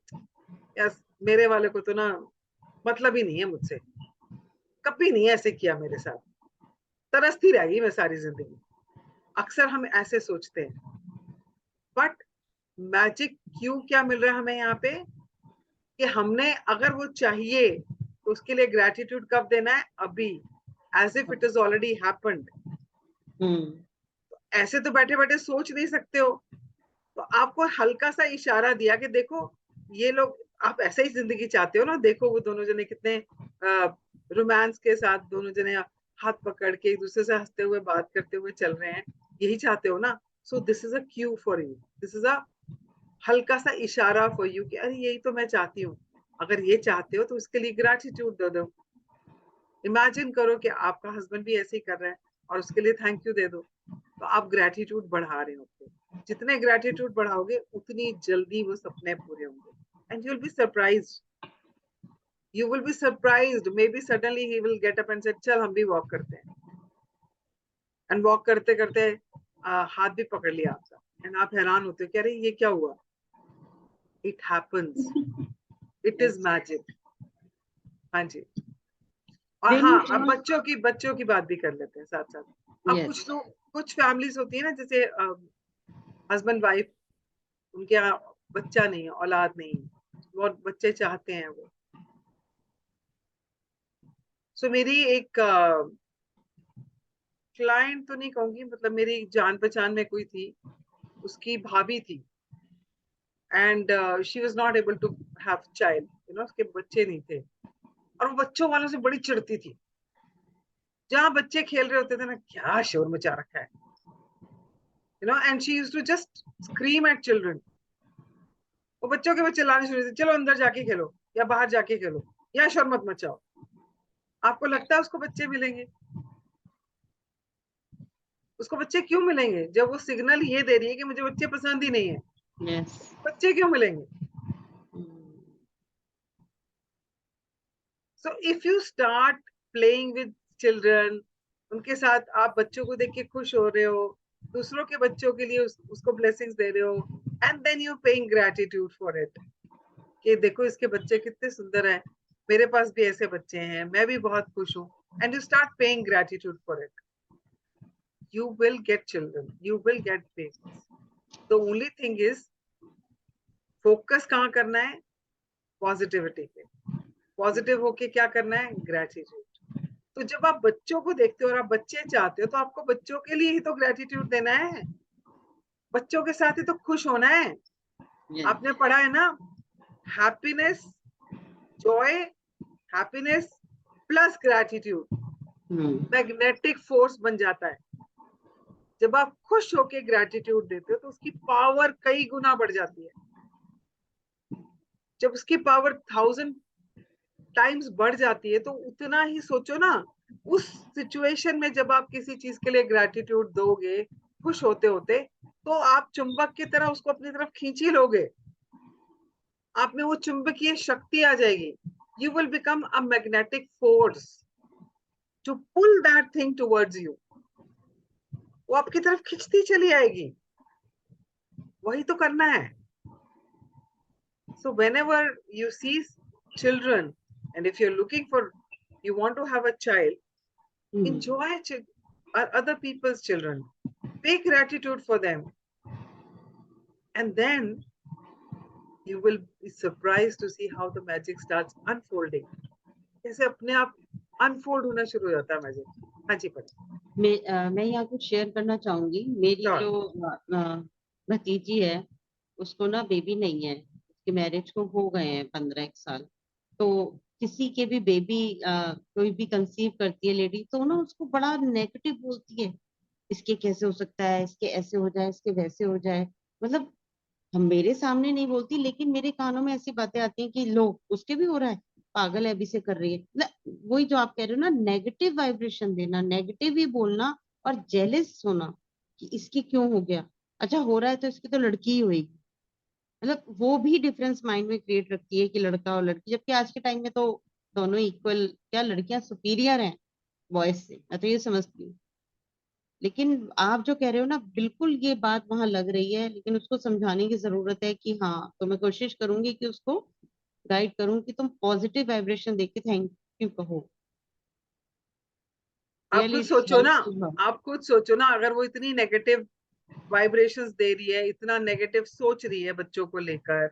यार मेरे वाले को तो ना मतलब ही नहीं है मुझसे, कभी नहीं ऐसे किया मेरे साथ, तरसती रहेगी मैं सारी जिंदगी। अक्सर हम ऐसे सोचते हैं। बट मैजिक क्यों क्या मिल रहा है हमें यहाँ पे कि हमने, अगर वो चाहिए तो उसके लिए ग्रेटिट्यूड कब देना है, अभी, as if it is already happened. ऐसे तो बैठे बैठे सोच नहीं सकते हो, तो आपको हल्का सा इशारा दिया कि देखो ये लोग, आप ऐसे ही जिंदगी चाहते हो ना, देखो वो दोनों जने कितने रोमांस के साथ दोनों जने हाथ पकड़ के एक दूसरे से हंसते हुए बात करते हुए चल रहे हैं, यही चाहते हो ना। So this is a cue for you, this is a हल्का सा इशारा फॉर यू कि अरे यही तो मैं चाहती हूँ। अगर ये चाहते हो तो उसके लिए ग्रेटिट्यूड दे दो। इमेजिन करो कि आपका हस्बैंड भी ऐसे ही कर रहा है और उसके लिए थैंक यू दे दो, तो आप ग्रेटिट्यूड बढ़ा रहे हो। जितने ग्रेटिट्यूड बढ़ाओगे उतनी जल्दी वो सपने पूरे होंगे, and you will be surprised, you will be surprised, may be suddenly he will get up and से चल हम भी वॉक करते हैं, एंड वॉक करते करते हाथ भी पकड़ लिया आपका, एंड आप हैरान होते हो कि अरे ये क्या हुआ। It happens. It is
Yes.
magic. हाँ जी। और
When
हाँ,
you
अब
are
बच्चों की बात भी कर लेते हैं साथ साथ। अब
yes.
कुछ फैमिलीज होती है ना, जैसे हस्बैंड वाइफ, उनके यहाँ बच्चा नहीं है, औलाद नहीं है, बहुत बच्चे चाहते हैं वो। सो मेरी एक क्लाइंट तो नहीं कहूंगी, मतलब मेरी जान पहचान में कोई थी, उसकी भाभी थी, and she was not able to have child, उसके बच्चे नहीं थे, और वो बच्चों वालों से बड़ी चिढ़ती थी। जहां बच्चे खेल रहे होते थे ना, क्या शोर मचा रखा है, and she used to just scream at children. वो बच्चों के बच्चे चिल्लाने शुरू थे, चलो अंदर जाके खेलो या बाहर जाके खेलो, या शोर मत मचाओ। आपको लगता है उसको बच्चे मिलेंगे? उसको बच्चे क्यों मिलेंगे जब वो सिग्नल ये दे रही है कि मुझे बच्चे पसंद ही नहीं है?
Yes.
बच्चे क्यों मिलेंगे? सो if you start playing with children, उनके साथ आप बच्चों को देख के खुश हो रहे हो, दूसरों के बच्चों के लिए उसको ब्लेसिंग्स दे रहे हो, and then you paying gratitude for it, कि देखो इसके बच्चे कितने सुंदर हैं, मेरे पास भी ऐसे बच्चे हैं, मैं भी बहुत खुश हूँ, and you start paying gratitude for it, you will get children, you will get babies. The only thing is focus कहाँ करना है? पॉजिटिविटी पे। पॉजिटिव होके क्या करना है? ग्रेटिट्यूड। तो जब आप बच्चों को देखते हो और आप बच्चे चाहते हो, तो आपको बच्चों के लिए ही तो ग्रेटिट्यूड देना है, बच्चों के साथ ही तो खुश होना है।
Yes.
आपने पढ़ा है ना, happiness, Joy, happiness plus gratitude magnetic force बन जाता है। जब आप खुश होके ग्रेटिट्यूड देते हो तो उसकी पावर कई गुना बढ़ जाती है। जब उसकी पावर 1000 टाइम्स बढ़ जाती है, तो उतना ही सोचो ना, उस सिचुएशन में जब आप किसी चीज के लिए ग्रेटिट्यूड दोगे खुश होते होते, तो आप चुंबक की तरह उसको अपनी तरफ खींच ही लोगे। आप में वो चुंबकीय शक्ति आ जाएगी। You will become a magnetic force to pull that thing towards you. वो आपकी तरफ खींचती चली आएगी। वही तो करना है। So whenever you see children, and if you're looking for, you want to have a child, enjoy other people's children, pay gratitude for them, and then you will be surprised to see how the magic starts unfolding. जैसे अपने आप unfold होना शुरू हो जाता है magic. हाँ जी, पढ़।
मैं यहाँ कुछ शेयर करना चाहूंगी। मेरी
Sure.
जो भतीजी है, उसको ना बेबी नहीं है, उसकी मैरिज को हो गए हैं 15 साल। तो किसी के भी बेबी कोई भी कंसीव करती है लेडी, तो ना उसको बड़ा नेगेटिव बोलती है, इसके कैसे हो सकता है, इसके ऐसे हो जाए, इसके वैसे हो जाए। मतलब हम मेरे सामने नहीं बोलती, लेकिन मेरे कानों में ऐसी बातें आती हैं कि लो उसके भी हो रहा है, पागल है, अभी से कर रही है। मतलब वही जो आप कह रहे हो ना, नेगेटिव वाइब्रेशन देना, नेगेटिव ही बोलना, और जेलस होना कि इसकी क्यों हो गया, अच्छा हो रहा है तो इसकी तो लड़की ही होगी। मतलब वो भी डिफरेंस माइंड में क्रिएट रखती है कि लड़का और लड़की, जबकि आज के टाइम में तो दोनों इक्वल, क्या लड़कियां सुपीरियर हैं बॉयज से, मैं तो ये समझती हूँ। लेकिन आप जो कह रहे हो ना, बिल्कुल ये बात वहां लग रही है, लेकिन उसको समझाने की जरूरत है कि हाँ, तो मैं कोशिश करूंगी कि उसको गाइड करूं कि तुम पॉजिटिव वाइब्रेशन देके थैंक यू कहो।
आप
रियली
खुद
इट्स
सोचो ना,
हेल्पफुल।
आप खुद सोचो ना, अगर वो इतनी नेगेटिव वाइब्रेशंस दे रही है, इतना नेगेटिव सोच रही है बच्चों को लेकर,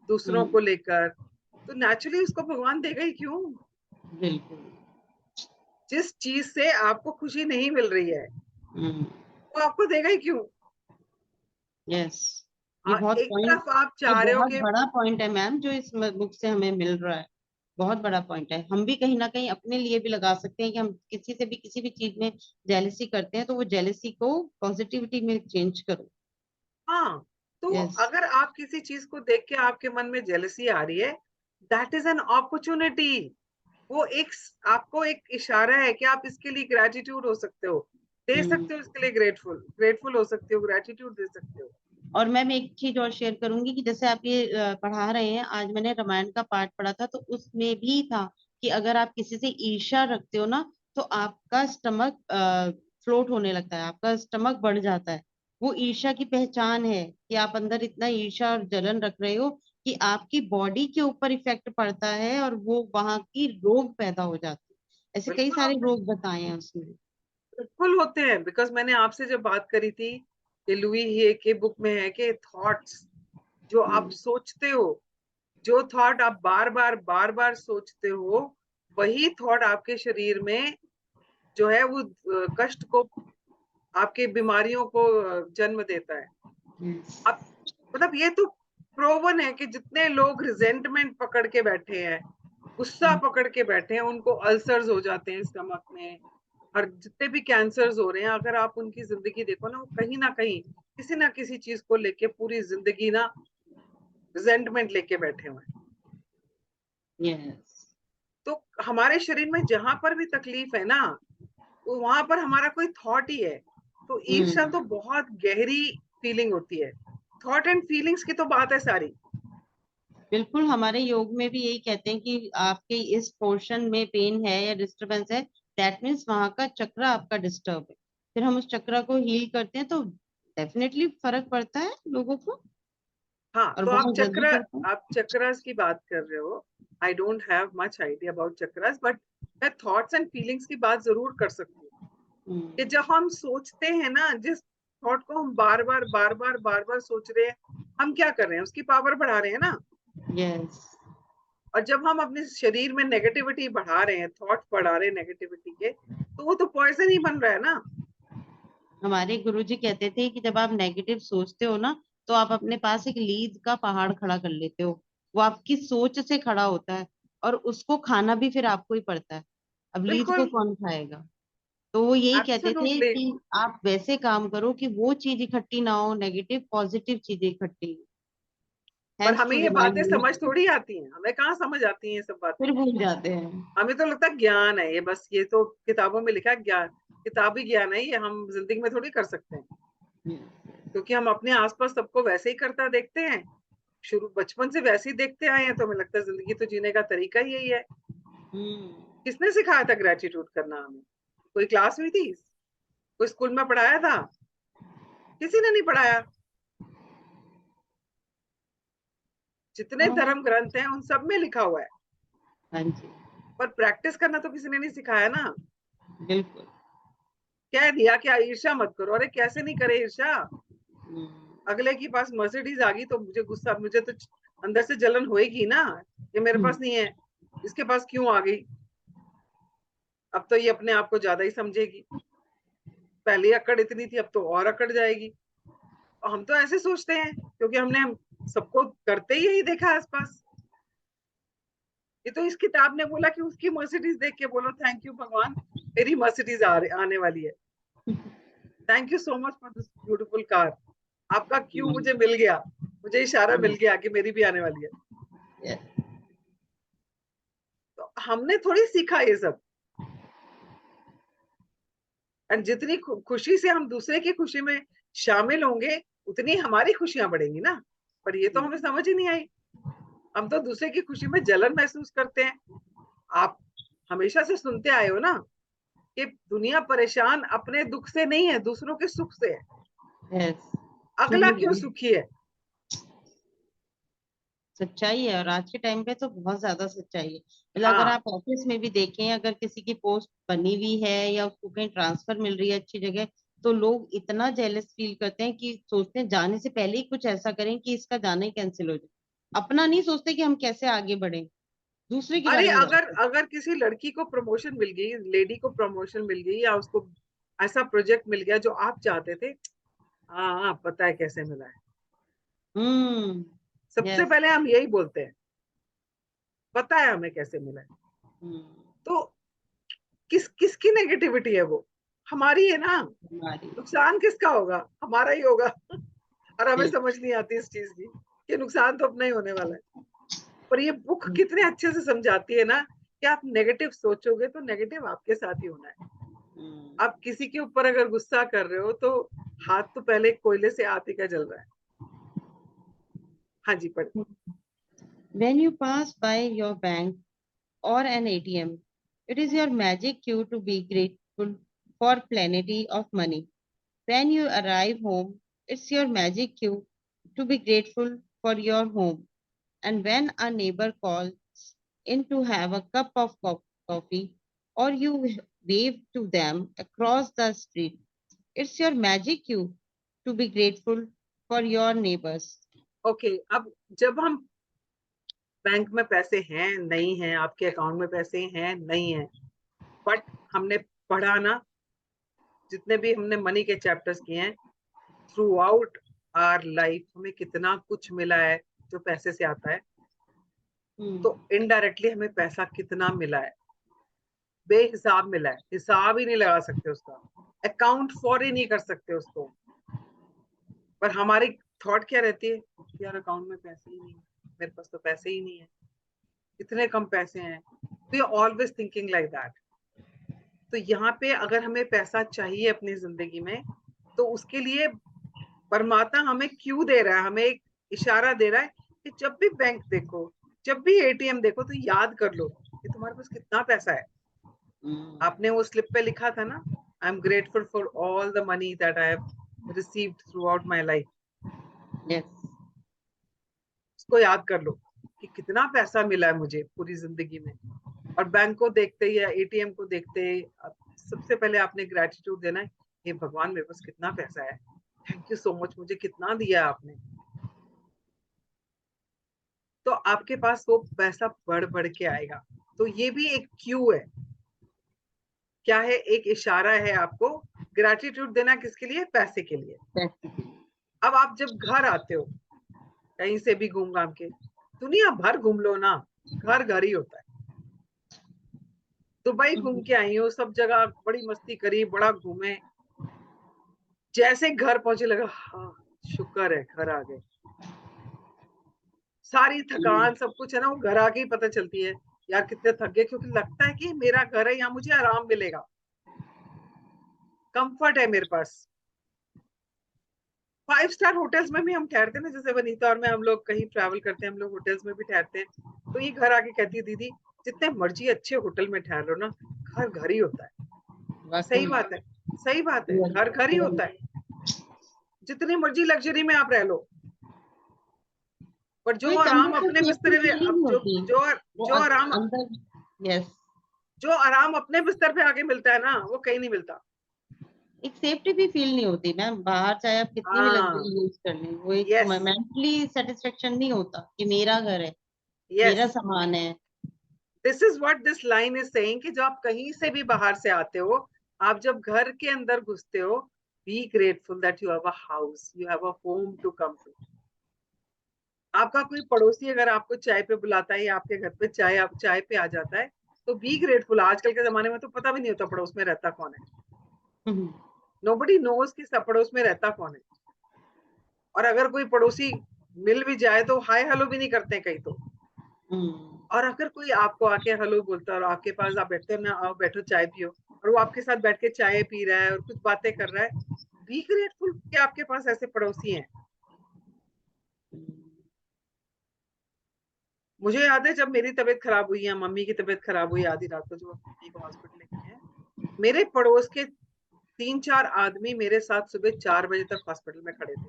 दूसरों को लेकर, तो नेचुरली उसको भगवान देगा ही क्यों?
बिल्कुल।
जिस चीज से आपको खुशी नहीं मिल रही है, वो आपको देगा ही क्यों?
यस, ये बहुत
एक
पॉइंट,
तरफ आप
ये
चाह रहे हो
बहुत
कि
बड़ा पॉइंट है मैम, जो इस बुक से हमें मिल रहा है। बहुत बड़ा पॉइंट है। हम भी कहीं ना कहीं अपने लिए भी लगा सकते हैं कि हम किसी से भी किसी भी चीज में जेलसी करते हैं, तो वो जेलसी को पॉजिटिविटी में चेंज करो।
हाँ, तो
यस।
अगर आप किसी चीज को देख के आपके मन में जेलसी आ रही है, दैट इज एन अपॉर्चुनिटी। वो एक आपको एक इशारा है कि आप इसके लिए ग्रेटिट्यूड हो सकते हो, दे सकते हो, इसके लिए ग्रेटफुल ग्रेटफुल हो सकते हो, ग्रेटिट्यूड दे सकते हो।
और मैम एक चीज और शेयर करूंगी कि जैसे आप ये पढ़ा रहे हैं, आज मैंने रामायण का पाठ पढ़ा था, तो उसमें भी था कि अगर आप किसी से ईर्ष्या रखते हो ना, तो आपका स्टमक फ्लोट होने लगता है, आपका स्टमक बढ़ जाता है। वो ईर्ष्या की पहचान है कि आप अंदर इतना ईर्ष्या और जलन रख रहे हो कि आपकी बॉडी के ऊपर इफेक्ट पड़ता है और वो वहां की रोग पैदा हो जाते हैं। ऐसे कई
बिल्कुल
सारे
आपने
रोग बताए हैं उसमें।
बिल्कुल होते हैं, बिकॉज मैंने आपसे जब बात करी थी कि लुई हे के बुक में है कि थॉट्स जो आप सोचते हो, जो थॉट आप बार बार सोचते हो, वही थॉट आपके शरीर में जो है वो कष्ट को, आपके बीमारियों को जन्म देता है। अब मतलब ये तो प्रोवन है कि जितने लोग रिजेंटमेंट पकड़ के बैठे हैं, गुस्सा पकड़ के बैठे हैं, उनको अल्सर्स हो जाते हैं स्टमक में, और जितने भी कैंसर्स हो रहे हैं, अगर आप उनकी जिंदगी देखो ना, वो कहीं ना कहीं किसी ना किसी चीज को लेके पूरी जिंदगी ना रिजेंटमेंट लेके बैठे हुए हैं।
यस,
तो हमारे शरीर में जहां पर भी तकलीफ है ना, तो वहां पर हमारा कोई थॉट ही है। तो ईर्ष्या तो बहुत गहरी फीलिंग होती है, थॉट एंड फीलिंग्स की तो बात है सारी।
बिल्कुल। हमारे योग में भी यही कहते हैं कि आपके इस पोर्शन में पेन है या डिस्टरबेंस है, दैट मीन्स वहां का चक्र आपका डिस्टर्ब है। फिर हम उस चक्र को हील करते हैं तो डेफिनेटली फर्क पड़ता है लोगों को,
हाँ,
और
तो
बहुत जल्दी पड़ता है।
आप चक्रास की बात कर रहे हो। I don't have much idea about chakras, but मैं थॉट्स एंड फीलिंग्स की बात जरूर कर सकती हूँ कि जब हम सोचते हैं ना, जिस थॉट को हम बार बार सोच रहे हैं, हम क्या कर रहे हैं, उसकी पावर बढ़ा रहे हैं ना।
यस,
और जब हम अपने शरीर में नेगेटिविटी बढ़ा रहे हैं, थॉट्स बढ़ा रहे हैं नेगेटिविटी के, तो वो तो पॉइजन ही बन रहा है ना।
हमारे गुरुजी कहते थे कि जब आप नेगेटिव सोचते हो ना, तो आप अपने पास एक लीद का पहाड़ खड़ा कर लेते हो। वो आपकी सोच से खड़ा होता है, और उसको खाना भी फिर आपको ही पड़ता है। अब लीद को
बिल्कुल,
कौन खाएगा? तो वो यही कहते थे
एब्सोल्युटली।
कि आप वैसे काम करो कि वो चीज इकट्ठी ना हो, नेगेटिव पॉजिटिव चीजें इकट्ठी हो।
पर
हैंस
हमें
टू
ये
रिमाइंड
बातें
मी।
समझ थोड़ी आती हैं, हमें कहाँ समझ आती हैं ये सब बातें।
फिर भूल जाते हैं।
हमें तो लगता है ज्ञान है ये, बस ये तो किताबों में लिखा है ज्ञान, किताबी ज्ञान है ये, हम जिंदगी में थोड़ी कर सकते हैं। क्योंकि हम अपने आसपास सबको वैसे ही करता देखते हैं, शुरू बचपन से वैसे ही देखते आए हैं, तो हमें लगता है जिंदगी तो जीने का तरीका ही यही है।
हम्म।
किसने सिखाया था ग्रेटिट्यूड करना हमें? कोई क्लास हुई थी? कोई स्कूल में पढ़ाया था? किसी ने नहीं पढ़ाया। जितने
हाँ,
धर्म ग्रंथ हैं उन सब में लिखा हुआ है,
हाँ जी,
पर प्रैक्टिस करना तो किसी ने नहीं सिखाया ना।
बिल्कुल।
कह दिया क्या ईर्ष्या मत करो, अरे कैसे नहीं करे ईर्ष्या।
हम्म,
अगले के पास मर्सिडीज आ गई तो मुझे गुस्सा, मुझे तो अंदर से जलन होएगी ना, ये मेरे पास नहीं है, इसके पास क्यों आ गई। अब तो ये अपने आप को ज्यादा ही समझेगी, पहले अकड़ इतनी थी, अब तो और अकड़ जाएगी। और हम तो ऐसे सोचते हैं क्योंकि हमने सबको करते ही यही देखा आसपास। ये तो इस किताब ने बोला कि उसकी मर्सिडीज देख के बोलो थैंक यू भगवान, मेरी मर्सिडीज आने वाली है, thank you so much for this beautiful car. आपका क्यों मुझे मिल गया, मुझे इशारा मिल गया कि मेरी भी आने वाली है।
yes,
तो हमने थोड़ी सीखा ये सब। एंड जितनी खुशी से हम दूसरे की खुशी में शामिल होंगे, उतनी हमारी खुशियां बढ़ेंगी ना। पर ये तो हमें समझ ही नहीं आई, हम तो दूसरे की खुशी में जलन महसूस करते हैं। आप हमेशा से सुनते आए हो ना कि दुनिया परेशान अपने दुख से नहीं है, दूसरों के सुख से है।
yes.
अगला क्यों सुखी है?
सच्चाई है, और आज के टाइम पे तो बहुत ज्यादा सच्चाई है। मतलब अगर
हाँ,
आप ऑफिस में भी देखें, अगर किसी की पोस्ट बनी हुई है या उसको कहीं ट्रांसफर मिल रही है अच्छी जगह, तो लोग इतना जेलस फील करते हैं कि सोचते हैं जाने से पहले ही कुछ ऐसा करें कि इसका जाना ही कैंसिल हो जाए। अपना नहीं सोचते कि हम कैसे आगे बढ़े, दूसरे के
अरे
बारे में
अगर
सोचते
अगर किसी लड़की को प्रमोशन मिल गई, लेडी को प्रमोशन मिल गई, या उसको ऐसा प्रोजेक्ट मिल गया जो आप चाहते थे, हाँ हाँ पता है कैसे मिला है,
हैं।
सबसे
यस।
पहले हम यही बोलते हैं, पता है हमें कैसे मिला है। तो किसकी नेगेटिविटी है वो? हमारी है ना।
हमारी।
नुकसान किसका होगा? हमारा ही होगा। और हमें
बिल्कुल।
समझ नहीं आती इस चीज की कि नुकसान तो अपना ही होने वाला है। पर ये बुक कितने अच्छे से समझाती है ना कि आप नेगेटिव सोचोगे तो नेगेटिव आपके साथ ही होना है। आप किसी के ऊपर अगर गुस्सा कर रहे हो तो हाथ तो पहले कोयले से आप ही का जल रहा है। हाँ जी, पढ़।
When you pass by your bank or an ATM, it is your magic cue to be grateful for plenty of money. When you arrive home, it's your magic cue to be grateful for your home. and when a neighbor calls in to have a cup of coffee, or you wave to them across the street, it's your magic cue to be grateful for your neighbors.
Okay अब जब हम bank में पैसे हैं नहीं हैं, आपके account में पैसे हैं नहीं हैं, बट हमने पढ़ा ना, जितने भी हमने मनी के चैप्टर्स किए हैं, थ्रू आउट आवर लाइफ हमें कितना कुछ मिला है जो पैसे से आता है, तो इनडायरेक्टली हमें पैसा कितना मिला है, बेहिसाब मिला है, हिसाब ही नहीं लगा सकते उसका, अकाउंट फॉर ही नहीं कर सकते उसको। पर हमारी थॉट क्या रहती है, यार अकाउंट में पैसे ही नहीं है, मेरे पास तो पैसे ही नहीं है, इतने कम पैसे हैं, we are always thinking like that. तो यहाँ पे अगर हमें पैसा चाहिए अपनी जिंदगी में, तो उसके लिए परमात्मा हमें क्यों दे रहा है, हमें एक इशारा दे रहा है कि जब भी बैंक देखो, जब भी एटीएम देखो, तो याद कर लो कि तुम्हारे पास कितना पैसा है। आपने वो स्लिप पे लिखा था ना, I am grateful for all the money that I have received through out my life.
Yes.
उसको याद कर लो कि कितना पैसा मिला है मुझे पूरी जिंदगी में। और बैंक को देखते ही या एटीएम को देखते ही सबसे पहले आपने ग्रेटिट्यूड देना है, हे भगवान मेरे पास कितना पैसा है, थैंक यू सो मच, मुझे कितना दिया आपने। तो आपके पास वो पैसा बढ़ बढ़ के आएगा। तो ये भी एक क्यू है, क्या है, एक इशारा है आपको ग्रेटिट्यूड देना, किसके लिए, पैसे के लिए। अब आप जब घर आते हो कहीं से भी घूम घाम के, दुनिया भर घूम लो ना, घर घर ही होता है। दुबई घूम के आई हो, सब जगह बड़ी मस्ती करी, बड़ा घूमे, जैसे घर पहुंचे लगा हाँ शुक्र है घर आ गए। सारी थकान सब कुछ है ना, वो घर आके ही पता चलती है, यार कितने थक गए, क्योंकि लगता है कि मेरा घर है, यहाँ मुझे आराम मिलेगा, कंफर्ट है मेरे पास। 5 स्टार होटल्स में भी हम ठहरते हैं ना, जैसे वनीता और मैं, हम लोग कहीं ट्रैवल करते हैं, हम लोग होटल्स में भी ठहरते हैं, तो ये घर आके कहती है दीदी जितने मर्जी अच्छे होटल में ठहर लो ना, घर घर ही होता है। सही बात है, सही बात है, घर घर ही होता है, जितनी मर्जी लग्जरी में आप रह लो, पर जो आराम अपने बिस्तर पे, जो आराम अपने बिस्तर पे आके मिलता है ना, वो कहीं नहीं मिलता।
एक सेफ्टी भी फील नहीं होती मैम, बाहर चाहे आप कितनी भी लग्जरी यूज कर लें, वो एक मेंटली सेटिस्फेक्शन नहीं होता कि मेरा घर है, मेरा सामान है।
This is what this line is saying कि जब आप कहीं से भी बाहर से आते हो, आप जब घर के अंदर घुसते हो, be grateful that you have a house, you have a home to come to. आपका कोई पड़ोसी अगर आपको चाय पे बुलाता है या आपके घर पे चाय पे आ जाता है, तो बी ग्रेटफुल। आजकल के जमाने में तो पता भी नहीं होता पड़ोस में रहता कौन है, नोबडी नोज कि पड़ोस में रहता कौन है। और अगर कोई पड़ोसी मिल भी जाए तो हाय हेलो भी नहीं करते कहीं तो। और अगर कोई आपको आके हेलो बोलता है और आपके पास आप बैठते हो ना, आओ बैठो चाय पियो, और वो आपके साथ बैठ के चाय पी रहा है और कुछ बातें कर रहा है, बी ग्रेटफुल कि आपके पास ऐसे पड़ोसी हैं। मुझे याद है जब मेरी तबीयत खराब हुई है, मम्मी की तबीयत खराब हुई आधी रात को, जो मम्मी को हॉस्पिटल लेके गए, मेरे पड़ोस के 3-4 आदमी मेरे साथ सुबह 4 बजे तक हॉस्पिटल में खड़े थे,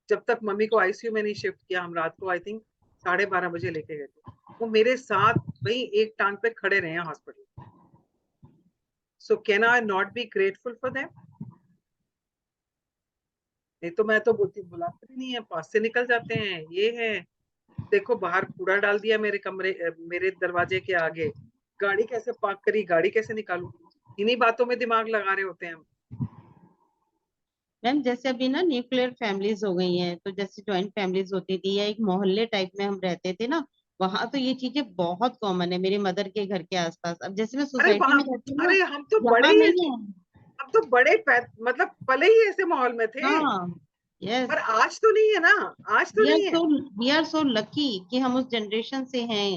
जब तक मम्मी को आईसीयू में नहीं शिफ्ट किया। हम रात को आई थिंक 12:30 बजे लेके गए थे, वो मेरे साथ वही एक टांग पे खड़े रहे हैं hospital. So can I not be grateful for them? नहीं तो मैं तो बुलाते नहीं है, पास से निकल जाते हैं। ये है, देखो बाहर कूड़ा डाल दिया मेरे दरवाजे के आगे, गाड़ी कैसे पार्क करी, गाड़ी कैसे निकालूं, इन्हीं बातों में दिमाग लगा रहे होते हैं हम।
मैम जैसे अभी ना न्यूक्लियर फैमिलीज हो गई हैं, तो जैसे जॉइंट फैमिलीज होती थी या एक मोहल्ले टाइप में हम रहते थे ना, वहां तो ये चीजें बहुत कॉमन है मेरे मदर के घर के आसपास। अब जैसे मैं सोसाइटी में रहती हूँ ना,
अरे हम तो बड़े
यहाँ
ही
नहीं है।
अब तो बड़े मतलब पले ही ऐसे माहौल में थे।
हाँ, यस,
पर आज तो नहीं है ना, आज तो नहीं है।
वी आर सो लकी कि हम उस जनरेशन से हैं।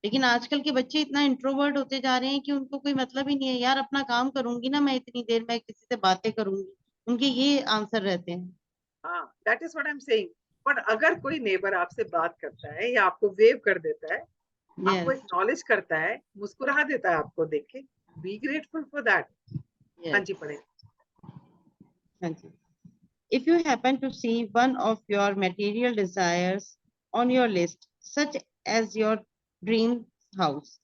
लेकिन आजकल के बच्चे इतना इंट्रोवर्ट होते जा रहे हैं कि उनको कोई मतलब ही नहीं है, यार अपना काम करूंगी ना मैं, इतनी देर में किसी से बातें करूंगी, उनके ये आंसर रहते हैं।
हाँ, that is what I am saying. पर अगर कोई नेबर आपसे बात करता है या आपको वेव कर देता है, आपको एक्नॉलेज करता है, मुस्कुरा देता है आपको देख के, बी ग्रेटफुल फॉर दैट। हाँ जी, पढ़े।
हाँ जी। If you happen to see one of your material desires on your list, such as your dream house,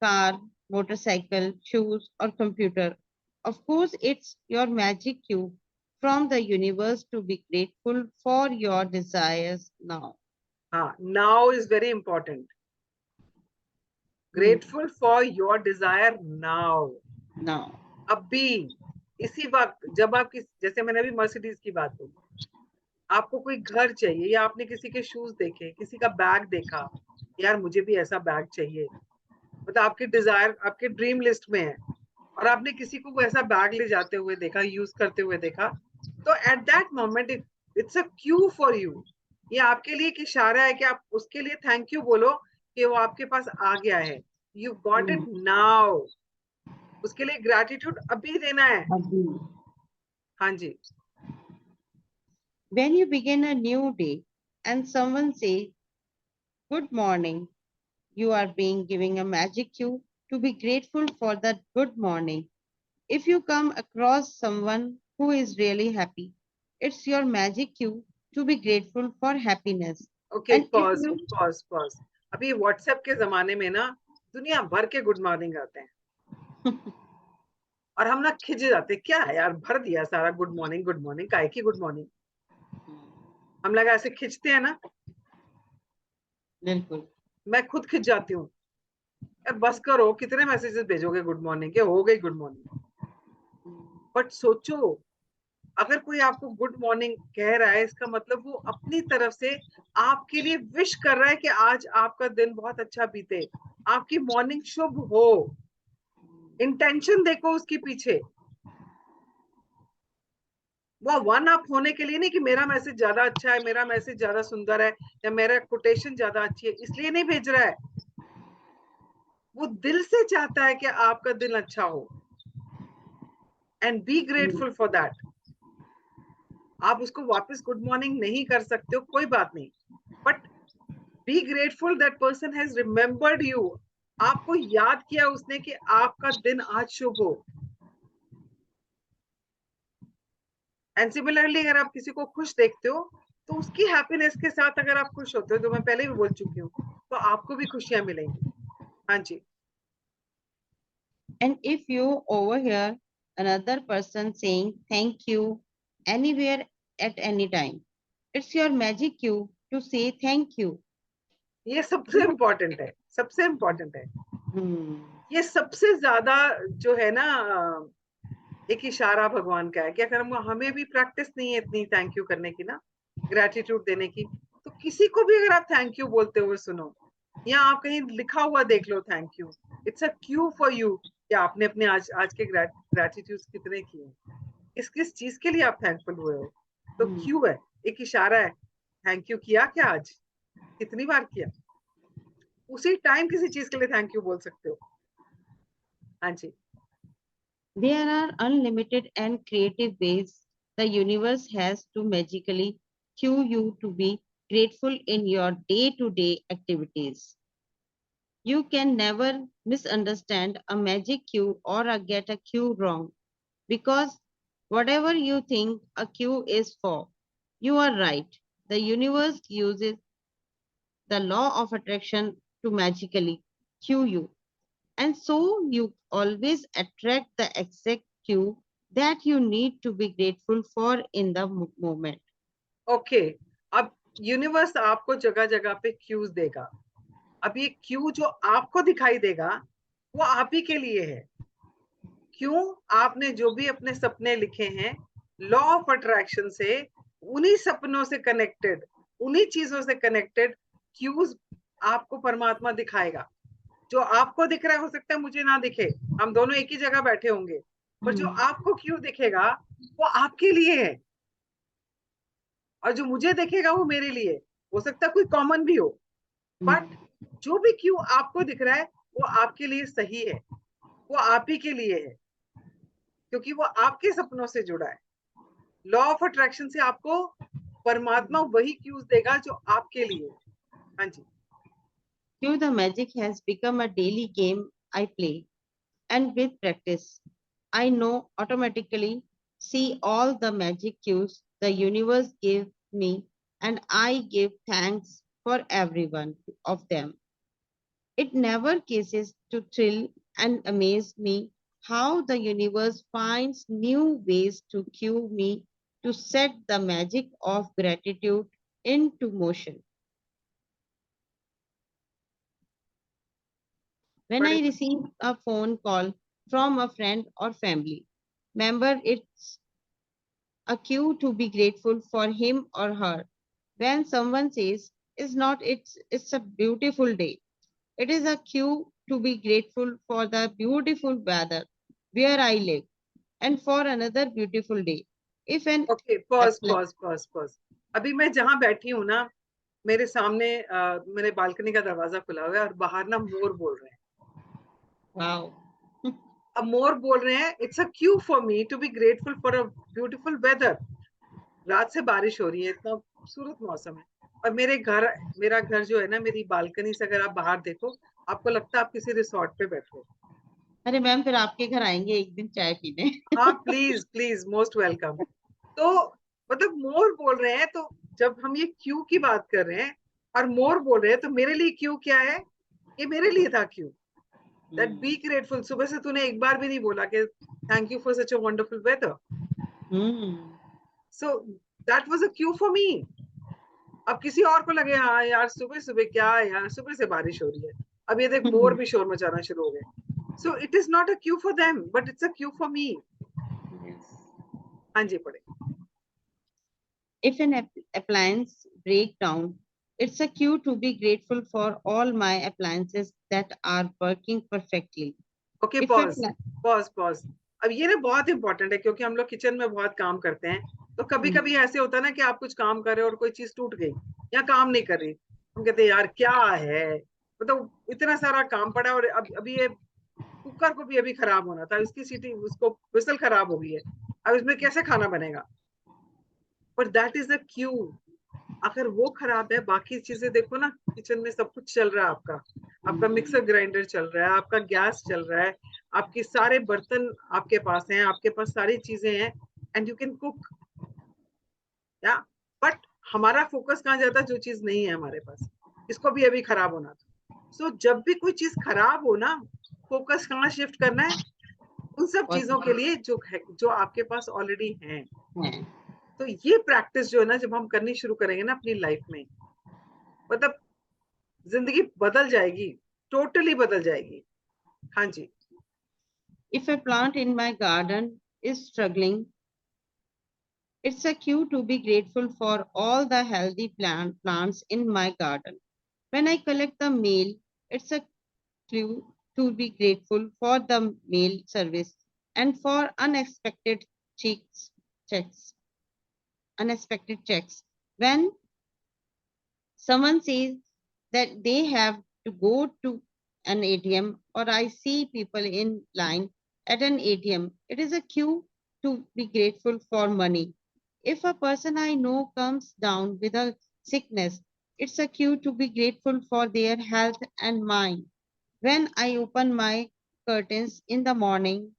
car, motorcycle, shoes, or computer, of course, it's your magic cue from the universe to be grateful for your desires now.
हाँ, now is very important. Grateful for your desire now.
Now.
अभी इसी वक्त जब आप जैसे मैंने अभी Mercedes की बात बोली, आपको कोई घर चाहिए या आपने किसी के शूज देखे, किसी का बैग देखा, यार मुझे भी ऐसा बैग चाहिए, मतलब आपकी डिजायर आपके ड्रीम लिस्ट में है, और आपने किसी को ऐसा बैग ले जाते हुए देखा, यूज करते हुए देखा, तो at that moment it's a cue for you. ये आपके लिए एक इशारा है कि आप उसके लिए थैंक यू बोलो कि वो आपके पास आ गया है. You got it now. उसके लिए ग्रैटिट्यूड अभी देना है. हाँ जी.
When you begin a new day and someone says, good morning, you are being given a magic cue to be grateful for that good morning. If you come across someone who is really happy, it's your magic cue to be grateful for happiness.
Okay,
And if
pause
you
pause pause. अभी WhatsApp के जमाने में ना दुनिया भर के good morning आते हैं और हम ना खिंच जाते, क्या है यार, भर दिया सारा गुड मॉर्निंग, काहे की गुड मॉर्निंग. हम लोग ऐसे खिंचते हैं ना,
बिल्कुल,
मैं खुद खिंच जाती हूँ. यार बस करो, कितने मैसेजेस भेजोगे गुड मॉर्निंग के, हो गई गुड मॉर्निंग. बट सोचो, अगर कोई आपको गुड मॉर्निंग कह रहा है, इसका मतलब वो अपनी तरफ से आपके लिए विश कर रहा है कि आज आपका दिन बहुत अच्छा बीते, आपकी मॉर्निंग शुभ हो. इंटेंशन देखो उसके पीछे. वो वन अप होने के लिए नहीं कि मेरा मैसेज ज्यादा अच्छा है, मेरा मैसेज ज्यादा सुंदर है, या मेरा कोटेशन ज्यादा अच्छी है, इसलिए नहीं भेज रहा है. वो दिल से चाहता है कि आपका दिन अच्छा हो. And B grateful for that. आप उसको वापस गुड मॉर्निंग नहीं कर सकते हो, कोई बात नहीं, but B grateful that person has remembered you. आपको याद किया उसने कि आपका दिन आज शुभ हो. एंड सिमिलरली अगर आप किसी को खुश देखते हो, तो उसकी हैप्पीनेस के साथ अगर आप खुश होते हो, तो मैं पहले भी बोल चुकी हूँ, तो आपको भी खुशियां मिलेंगी. हाँ जी.
and if you overhear another person saying thank you anywhere at any time, it's your magic cue to say thank you.
ये सबसे इम्पोर्टेंट है, सबसे इम्पोर्टेंट है. ये सबसे ज्यादा जो है ना, एक इशारा भगवान का है कि अगर हमें भी प्रैक्टिस नहीं है इतनी थैंक यू करने की ना, ग्रेटिट्यूड देने की, तो किसी को भी अगर आप थैंक यू बोलते हुए सुनो, या आप कहीं लिखा हुआ देख लो thank you, it's a cue for you कि आपने अपने आज के ग्रेटिट्यूड कितने किए, किस चीज के लिए आप थैंकफुल हुए हो. तो क्यू है, एक इशारा है. थैंक यू किया क्या आज, कितनी बार किया, उसी टाइम किसी चीज के लिए थैंक यू बोल सकते हो. हाँ जी.
There are unlimited and creative ways the universe has to magically cue you to be grateful in your day-to-day activities. You can never misunderstand a magic cue or get a cue wrong, because whatever you think a cue is for, you are right. The universe uses the law of attraction to magically cue you. And so you always attract the exact cue that you need to be grateful for in the moment.
Okay, अब universe आपको जगह जगह पे cues देगा. अब ये Q जो आपको दिखाई देगा वो आप ही के लिए है. क्यों? आपने जो भी अपने सपने लिखे हैं, लॉ ऑफ अट्रैक्शन से, उन्हीं सपनों से कनेक्टेड, उन्हीं चीजों से कनेक्टेड क्यूज आपको परमात्मा दिखाएगा. जो आपको दिख रहा है, हो सकता है मुझे ना दिखे, हम दोनों एक ही जगह बैठे होंगे, पर जो आपको क्यू दिखेगा वो आपके लिए है, और जो मुझे दिखेगा वो मेरे लिए. हो सकता है कोई कॉमन भी हो, बट जो भी क्यू आपको दिख रहा है वो आपके लिए सही है, वो आप ही के लिए है, क्योंकि वो आपके सपनों से जुड़ा है. लॉ ऑफ अट्रैक्शन से आपको परमात्मा वही क्यूज देगा जो आपके लिए. हाँ जी.
Cue the magic has become a daily game I play, and with practice, I know automatically see all the magic cues the universe gave me, and I give thanks for every one of them. It never ceases to thrill and amaze me how the universe finds new ways to cue me to set the magic of gratitude into motion. When I
बड़े
receive a phone call from a friend or family member, it's a cue to be grateful for him or her. When someone says, it's a beautiful day, it is a cue to be grateful for the beautiful weather where I live and for another beautiful day. If an
okay, pause
apply,
pause pause pause. अभी मैं जहाँ बैठी हूँ ना, मेरे सामने मेरे balcony का दरवाजा खुला हुआ है और बाहर ना मोर बोल रहे हैं।
wow,
अब मोर बोल रहे हैं, it's a cue for me to be grateful for a beautiful weather. रात से बारिश हो रही है, इतना खूबसूरत मौसम है। और मेरा घर जो है ना, मेरी बालकनी से अगर आप बाहर देखो, आपको लगता है आप किसी रिसोर्ट पे बैठे हो।
अरे मैम फिर आपके घर आएंगे एक दिन चाय पीने।
हाँ, प्लीज प्लीज, मोस्ट वेलकम। तो मतलब मोर बोल रहे हैं, तो जब हम ये क्यू की बात कर रहे हैं और मोर बोल रहे हैं, तो मेरे लिए क्यू क्या है? ये मेरे लिए था क्यू, दैट बी ग्रेटफुल। सुबह से तूने एक बार भी नहीं बोला कि thank you for such a wonderful weather. So that was a cue for me. अब किसी और को लगे हाँ यार सुबह सुबह क्या है यार, सुबह से बारिश हो रही है, अब ये देख मोर भी शोर मचाना शुरू हो गए। So it is not a cue for them, but it's a cue for मी। हाँ जी, पढ़े।
If an appliance break down, it's a cue to be grateful for all my appliances that are working perfectly.
Okay,
If
pause
appli-
pause pause. अब ये ना बहुत important है, क्योंकि हम लोग किचन में बहुत काम करते हैं। तो कभी कभी ऐसे होता है ना कि आप कुछ काम कर रहे हो और कोई चीज टूट गई या काम नहीं कर रही, हम कहते हैं यार क्या है, मतलब इतना सारा काम पड़ा है और अभी ये कुकर को भी अभी खराब होना था, इसकी सीटी उसको विसल खराब हो गई है, अब इसमें कैसे खाना बनेगा। But that is the Q. अगर वो खराब है, बाकी चीजें देखो ना, किचन में सब कुछ चल रहा है आपका, आपका मिक्सर ग्राइंडर चल रहा है, आपका गैस चल रहा है, आपके सारे बर्तन आपके पास हैं, आपके पास सारी चीजें हैं, एंड यू कैन कुक। या बट हमारा फोकस कहाँ जाता है? जो चीज नहीं है हमारे पास, इसको भी अभी खराब होना था। सो जब भी कोई चीज खराब हो ना, फोकस कहाँ शिफ्ट करना है? उन सब चीजों के लिए जो आपके पास ऑलरेडी हैं। तो ये प्रैक्टिस जो है ना, जब हम करनी शुरू करेंगे ना अपनी लाइफ में, मतलब जिंदगी बदल जाएगी, टोटली बदल जाएगी। हाँ जी।
If a plant in my garden is struggling, it's a cue to be grateful for all the healthy plants in my garden. When I collect the mail, it's a clue to be grateful for the mail service and for checks, unexpected checks. When someone says that they have to go to an ATM, or I see people in line at an ATM, it is a cue to be grateful for money. If a person I know comes down with a sickness, it's a cue to be grateful for their health and mind. When I open my curtains in the morning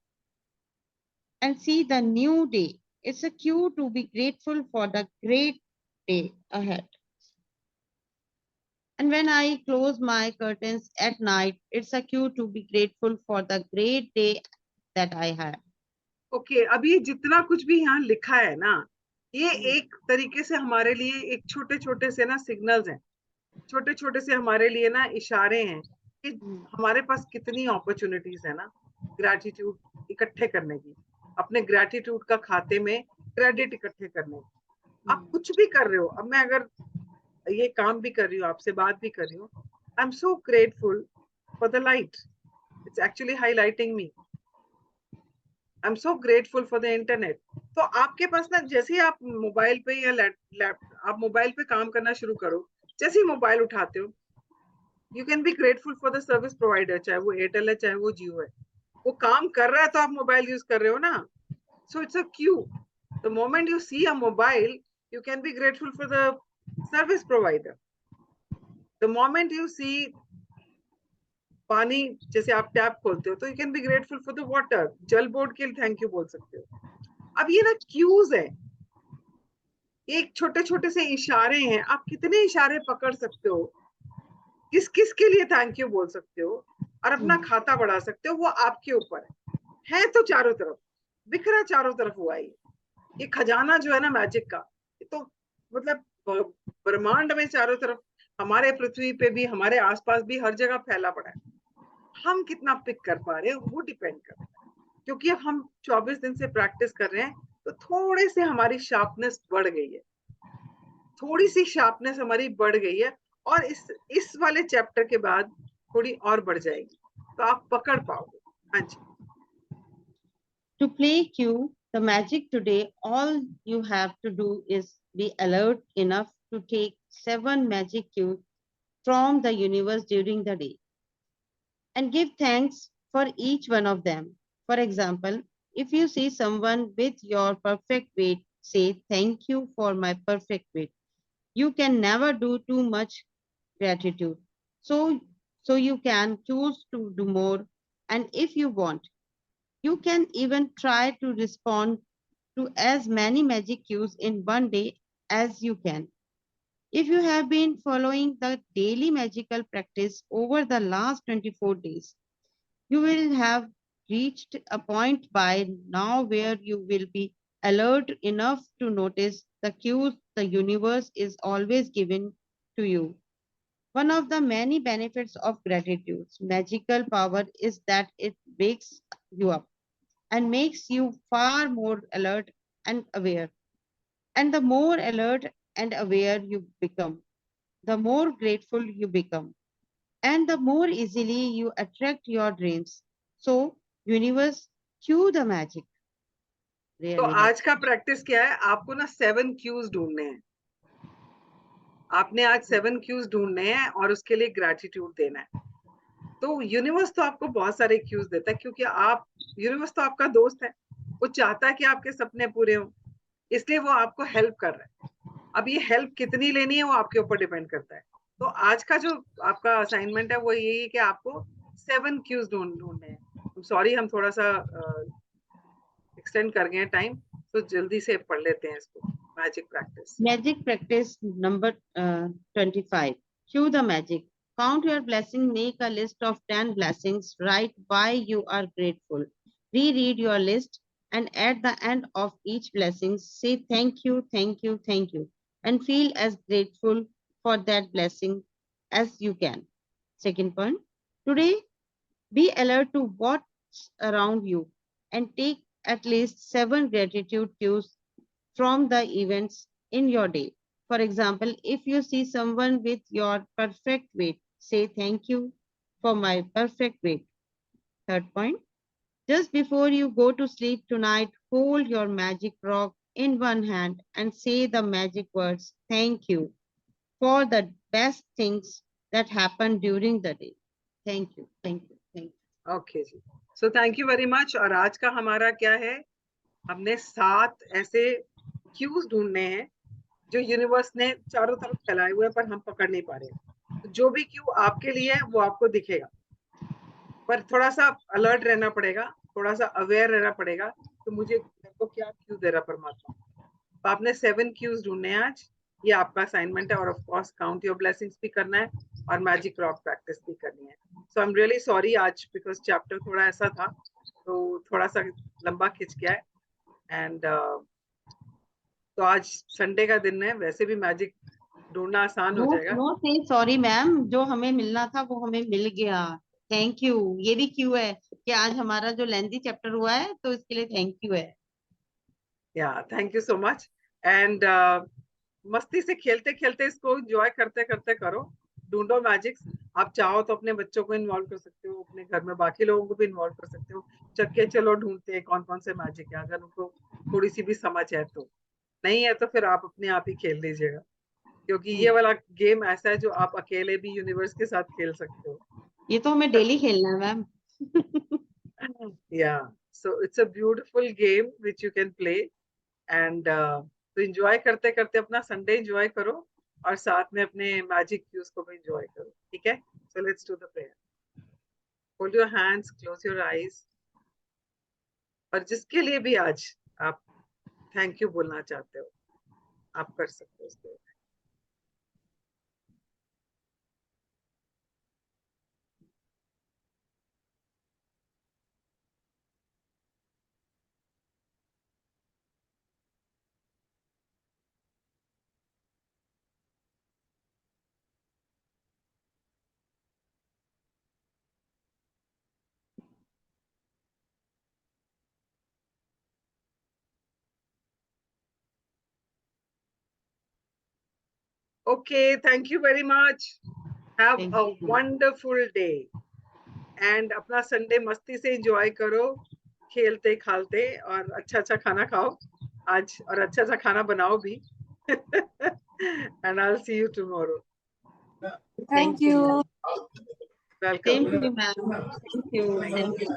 and see the new day, it's a cue to be grateful for the great day ahead. And when I close my curtains at night, it's a cue to be grateful for the great day that I had.
Okay, अभी जितना कुछ भी यहाँ लिखा है ना, ये एक तरीके से हमारे लिए एक छोटे छोटे से ना सिग्नल्स हैं, छोटे छोटे से हमारे लिए ना इशारे हैं कि हमारे पास कितनी अपॉर्चुनिटीज है ना ग्रैटिट्यूड इकट्ठे करने की, अपने ग्रैटिट्यूड का खाते में क्रेडिट इकट्ठे करने की। आप कुछ भी कर रहे हो, अब मैं अगर ये काम भी कर रही हूँ, आपसे बात भी कर रही हूँ, I am so grateful for the light, it's actually highlighting me. I am so grateful for the internet. तो आपके पास ना, जैसे ही आप मोबाइल पे या आप मोबाइल पे काम करना शुरू करो, जैसे ही मोबाइल उठाते हो, you can be grateful for the service provider, चाहे वो एयरटेल है चाहे वो जियो है। वो काम कर रहा है तो आप मोबाइल यूज कर रहे हो ना, so it's a cue. The moment you see a mobile, you can be grateful for the service provider. The moment you see pani, जैसे आप टैप खोलते हो, तो you can be grateful for the water, Jal board के लिए thank you बोल सकते हो। अब ये ना क्यूज है, एक छोटे छोटे से इशारे हैं, आप कितने इशारे पकड़ सकते हो, किस किस के लिए थैंक यू बोल सकते हो और अपना खाता बढ़ा सकते हो, वो आपके ऊपर है तो चारों तरफ बिखरा, चारों तरफ हुआ ये खजाना जो है ना मैजिक का, ये तो मतलब ब्रह्मांड में चारों तरफ, हमारे पृथ्वी पे भी, हमारे आसपास भी, हर जगह फैला पड़ा है। हम कितना पिक कर पा रहे हैं वो डिपेंड करता है, क्योंकि अब हम 24 दिन से प्रैक्टिस कर रहे हैं, तो थोड़े से हमारी शार्पनेस बढ़ गई है, थोड़ी सी शार्पनेस हमारी बढ़ गई है, और इस वाले चैप्टर के बाद थोड़ी और बढ़ जाएगी, तो आप पकड़ पाओगे। हाँ जी।
To play Q, the magic today, all you have to do is be alert enough to take 7 magic cues from the universe during the day and give thanks for each one of them. For example, if you see someone with your perfect weight, say, "Thank you for my perfect weight." You can never do too much gratitude. So you can choose to do more. And if you want, you can even try to respond to as many magic cues in one day as you can. If you have been following the daily magical practice over the last 24 days, you will have reached a point by now where you will be alert enough to notice the cues the universe is always giving to you. One of the many benefits of gratitude's magical power is that it wakes you up and makes you far more alert and aware. And the more alert and aware you become, the more grateful you become, and the more easily you attract your dreams. So, universe, cue the magic.
तो
Really help.
आज का practice क्या है, आपको ना 7 cues ढूंढने हैं, आपने आज 7 क्यूज ढूंढने हैं और उसके लिए ग्रेटिट्यूड देना है। तो यूनिवर्स तो आपको बहुत सारे क्यूज देता है, क्योंकि आप, यूनिवर्स तो आपका दोस्त है, वो चाहता है कि आपके सपने पूरे हों, इसलिए वो आपको हेल्प कर रहा है। अब ये हेल्प कितनी लेनी है वो आपके ऊपर डिपेंड करता है। तो आज का जो आपका असाइनमेंट है वो यही है कि आपको 7 क्यूज ढूंढने हैं। सॉरी, हम थोड़ा सा एक्सटेंड कर गए हैं टाइम, तो जल्दी से पढ़ लेते हैं इसको, magic practice.
Magic practice number 25. Cue the magic. Count your blessing. Make a list of 10 blessings. Write why you are grateful. Reread your list, and at the end of each blessing, say thank you, thank you, thank you, and feel as grateful for that blessing as you can. Second point. Today, be alert to what's around you and take at least 7 gratitude cues from the events in your day. For example, if you see someone with your perfect weight, say thank you for my perfect weight. Third point, just before you go to sleep tonight, hold your magic rock in one hand and say the magic words, thank you for the best things that happened during the day. Thank you, thank you, thank you.
Okay ji, so thank you very much. और आज का हमारा क्या है, हमने 7 ऐसे cues ढूंढने हैं जो यूनिवर्स ने चारों तरफ फैलाए हुए हैं, पर हम पकड़ नहीं पा रहे हैं। तो जो भी क्यू आपके लिए है वो आपको दिखेगा, पर थोड़ा सा अलर्ट रहना पड़ेगा, थोड़ा सा अवेयर रहना पड़ेगा, तो मेरे को क्या क्यू दे रहा परमात्मा। तो आपने 7 क्यूज ढूंढने हैं आज, ये आपका असाइनमेंट है। और of course count your blessings भी करना है और मैजिक रॉक प्रैक्टिस भी करनी है। सो आई एम रियली सॉरी आज, बिकॉज चैप्टर थोड़ा ऐसा था, तो थोड़ा सा लंबा खिंच गया है। एंड तो आज संडे का दिन है, वैसे भी मैजिक ढूंढना आसान हो
नो
जाएगा।
नो से सॉरी मैम, जो हमें मिलना था वो हमें मिल गया। थैंक यू, ये भी क्यू है कि आज हमारा जो लेंथी चैप्टर हुआ है, तो इसके लिए थैंक यू है।
या thank you so much. And मस्ती से खेलते खेलते इसको एंजॉय करते करते करो, ढूंढो मैजिक्स। आप चाहो तो अपने बच्चों को इन्वॉल्व कर सकते हो, अपने घर में बाकी लोगों को भी इन्वॉल्व कर सकते हो। चक्के चलो ढूंढते हैं कौन कौन से मैजिक है, अगर उनको थोड़ी सी भी समझ है तो। नहीं है तो फिर आप अपने आप ही खेल लीजिएगा, क्योंकि ये वाला गेम ऐसा है जो आप अकेले भी यूनिवर्स के साथ खेल सकते हो।
ये तो हमें डेली खेलना है ma'am.
Yeah, so it's a beautiful game which you can play and तो एंजॉय करते करते अपना संडे एंजॉय करो और साथ में अपने मैजिक क्यूज को भी एंजॉय करो, ठीक है। So let's do the prayer. Hold your hands, close your eyes. और जिसके लिए भी आज आप थैंक यू बोलना चाहते हो, आप कर सकते हो उसके। Okay, thank you very much. Have
Thank
a
you.
wonderful day. And अपना संडे मस्ती से एंजॉय करो, खेलते खालते, और अच्छा अच्छा खाना खाओ आज, और अच्छा अच्छा खाना बनाओ भी. And I'll see you tomorrow.
Thank you.
Welcome.
Same to you, ma'am.
Thank you.
Thank you.